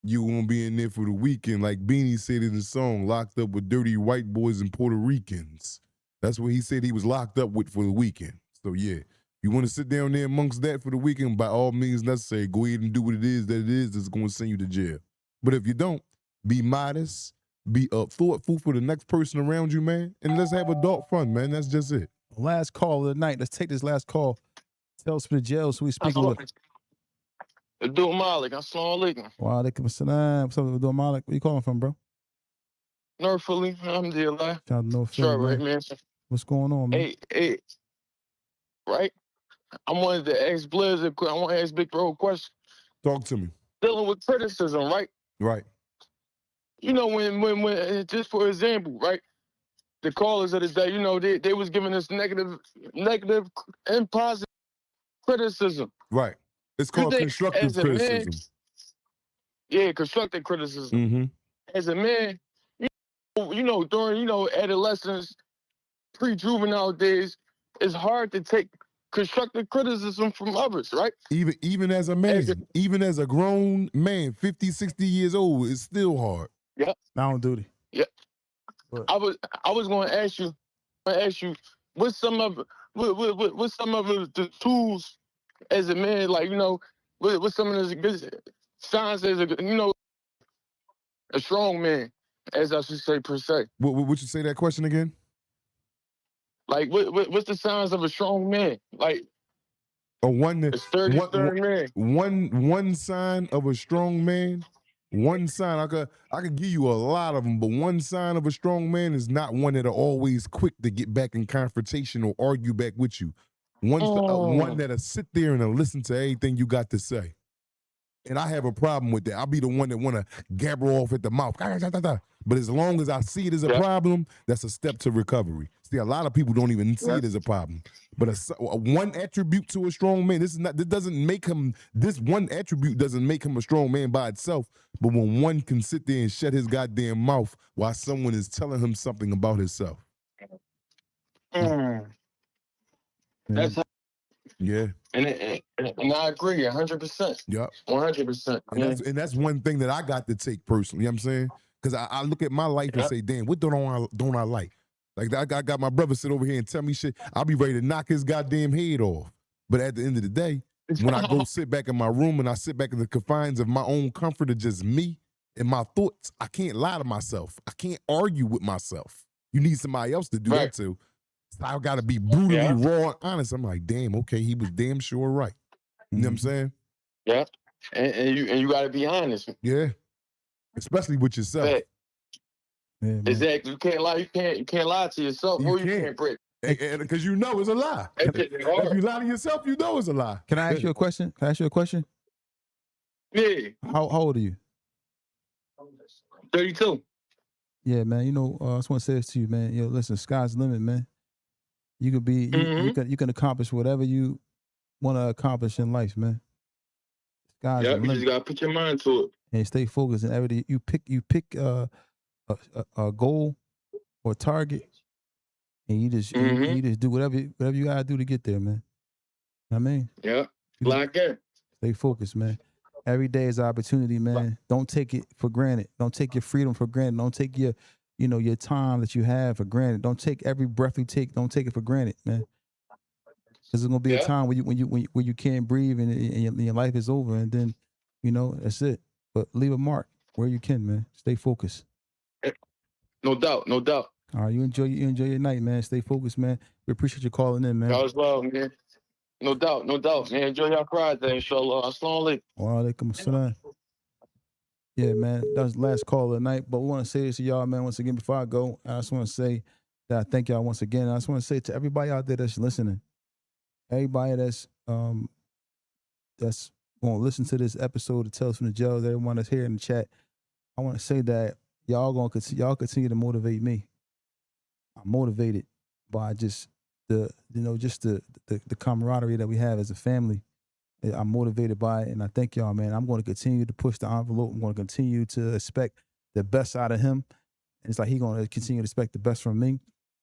you won't be in there for the weekend. Like Beanie said in the song, locked up with dirty white boys and Puerto Ricans. That's what he said he was locked up with for the weekend. So, yeah, you want to sit down there amongst that for the weekend, by all means necessary, go ahead and do what it is that's going to send you to jail. But if you don't, be modest, be thoughtful for the next person around you, man, and let's have adult fun, man. That's just it. Last call of the night. Let's take this last call. Tell us for the jail so we speaking with. Abdul Malik, assalamu alaikum. Wa alaikum assalam. What's up, Abdul Malik? Where you calling from, bro? North Philly, alhamdulillah. Shout out to North Philly, man. What's going on, man? Hey, right? I wanted to ask Blizz, I want to ask Big Bro a question. Talk to me. Dealing with criticism, right? Right. You know, when just for example, right? The callers of the day, you know, they was giving us negative and positive criticism. Right. It's called constructive criticism. Constructive criticism. Mm-hmm. As a man, you know, during, adolescence, pre-juvenile days, it's hard to take constructive criticism from others, right? Even as a man, even as a grown man, 50, 60 years old, it's still hard. Yeah. Now on duty. Yeah. I was going to ask you, what's some of the tools as a man, like, what's some of the good signs as a strong man, as I should say per se. Would you say that question again? Like, what's the signs of a strong man? Like, one sign of a strong man. One sign, I could give you a lot of them, but one sign of a strong man is not one that are always quick to get back in confrontation or argue back with you. One that'll sit there and listen to everything you got to say. And I have a problem with that. I'll be the one that want to gabber off at the mouth. But as long as I see it as a problem, that's a step to recovery. See, a lot of people don't even see it as a problem. But one attribute to a strong man, this one attribute doesn't make him a strong man by itself. But when one can sit there and shut his goddamn mouth while someone is telling him something about himself. That's how. Yeah. And I agree 100%. Yep. 100%. And that's one thing that I got to take personally, you know what I'm saying? Because I look at my life and say, damn, what don't I like? Like, I got my brother sit over here and tell me shit. I'll be ready to knock his goddamn head off. But at the end of the day, when I go sit back in my room and I sit back in the confines of my own comfort of just me and my thoughts, I can't lie to myself. I can't argue with myself. You need somebody else to do that too. So I got to be brutally raw and honest. I'm like, damn, okay, he was damn sure right. You know what I'm saying? Yeah. And you got to be honest. Yeah. Especially with yourself. Yeah, exactly. You can't lie. You can't lie to yourself, or you can't break. Because you know it's a lie. If you lie to yourself, you know it's a lie. Can I ask you a question? Yeah. How old are you? 32. Yeah, man. I just want to say this to you, man. Listen, sky's the limit, man. You could be, you can accomplish whatever you want to accomplish in life, man. Sky's the limit. You just gotta put your mind to it. and stay focused. And every day you pick a goal or a target, and you just you just do whatever you gotta do to get there, man. You know what I mean, Yeah. You just Like it. stay focused, man. Every day is an opportunity, man. Don't take it for granted. Don't take your freedom for granted. Don't take your your time that you have for granted. Don't take every breath you take. Don't take it for granted, man. Because there's gonna be a Yeah. time when you can't breathe and your life is over, and then that's it. But leave a mark where you can, man. Stay focused. No doubt. No doubt. All right, you enjoy your night, man. Stay focused, man. We appreciate you calling in, man. Y'all as well, man. No doubt. No doubt, man. Enjoy your Friday, inshallah. Assalamu alaikum. Wa alaikum assalam. Yeah, man, that was the last call of the night. But we want to say this to y'all, man, once again before I go. I just want to say that I thank y'all once again. I just want to say to everybody out there that's listening, everybody that's going to listen to this episode of Tales from the Jails, everyone that's here in the chat, I want to say that y'all continue to motivate me. I'm motivated by just the camaraderie that we have as a family. I'm motivated by it, and I thank y'all, man. I'm going to continue to push the envelope. I'm going to continue to expect the best out of him. And it's like he's going to continue to expect the best from me.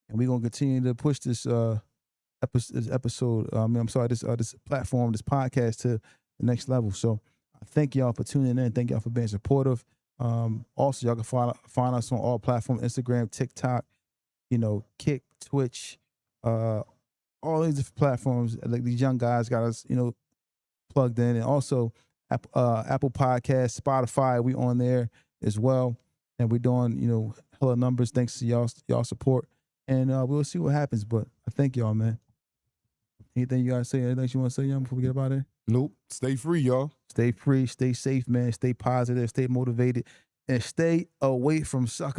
And we're going to continue to push this episode. This platform, this podcast to the next level. So I thank y'all for tuning in. Thank y'all for being supportive. Also, y'all can find us on all platforms: Instagram, TikTok, Kick, Twitch, all these different platforms. Like these young guys got us, plugged in, and also Apple Podcasts, Spotify. We on there as well, and we're doing hella numbers thanks to y'all support. And we'll see what happens. But I thank y'all, man. Anything you gotta say? Anything you want to say, young, before we get about it? Nope. Stay free, y'all. Stay free. Stay safe, man. Stay positive. Stay motivated, and stay away from suckers.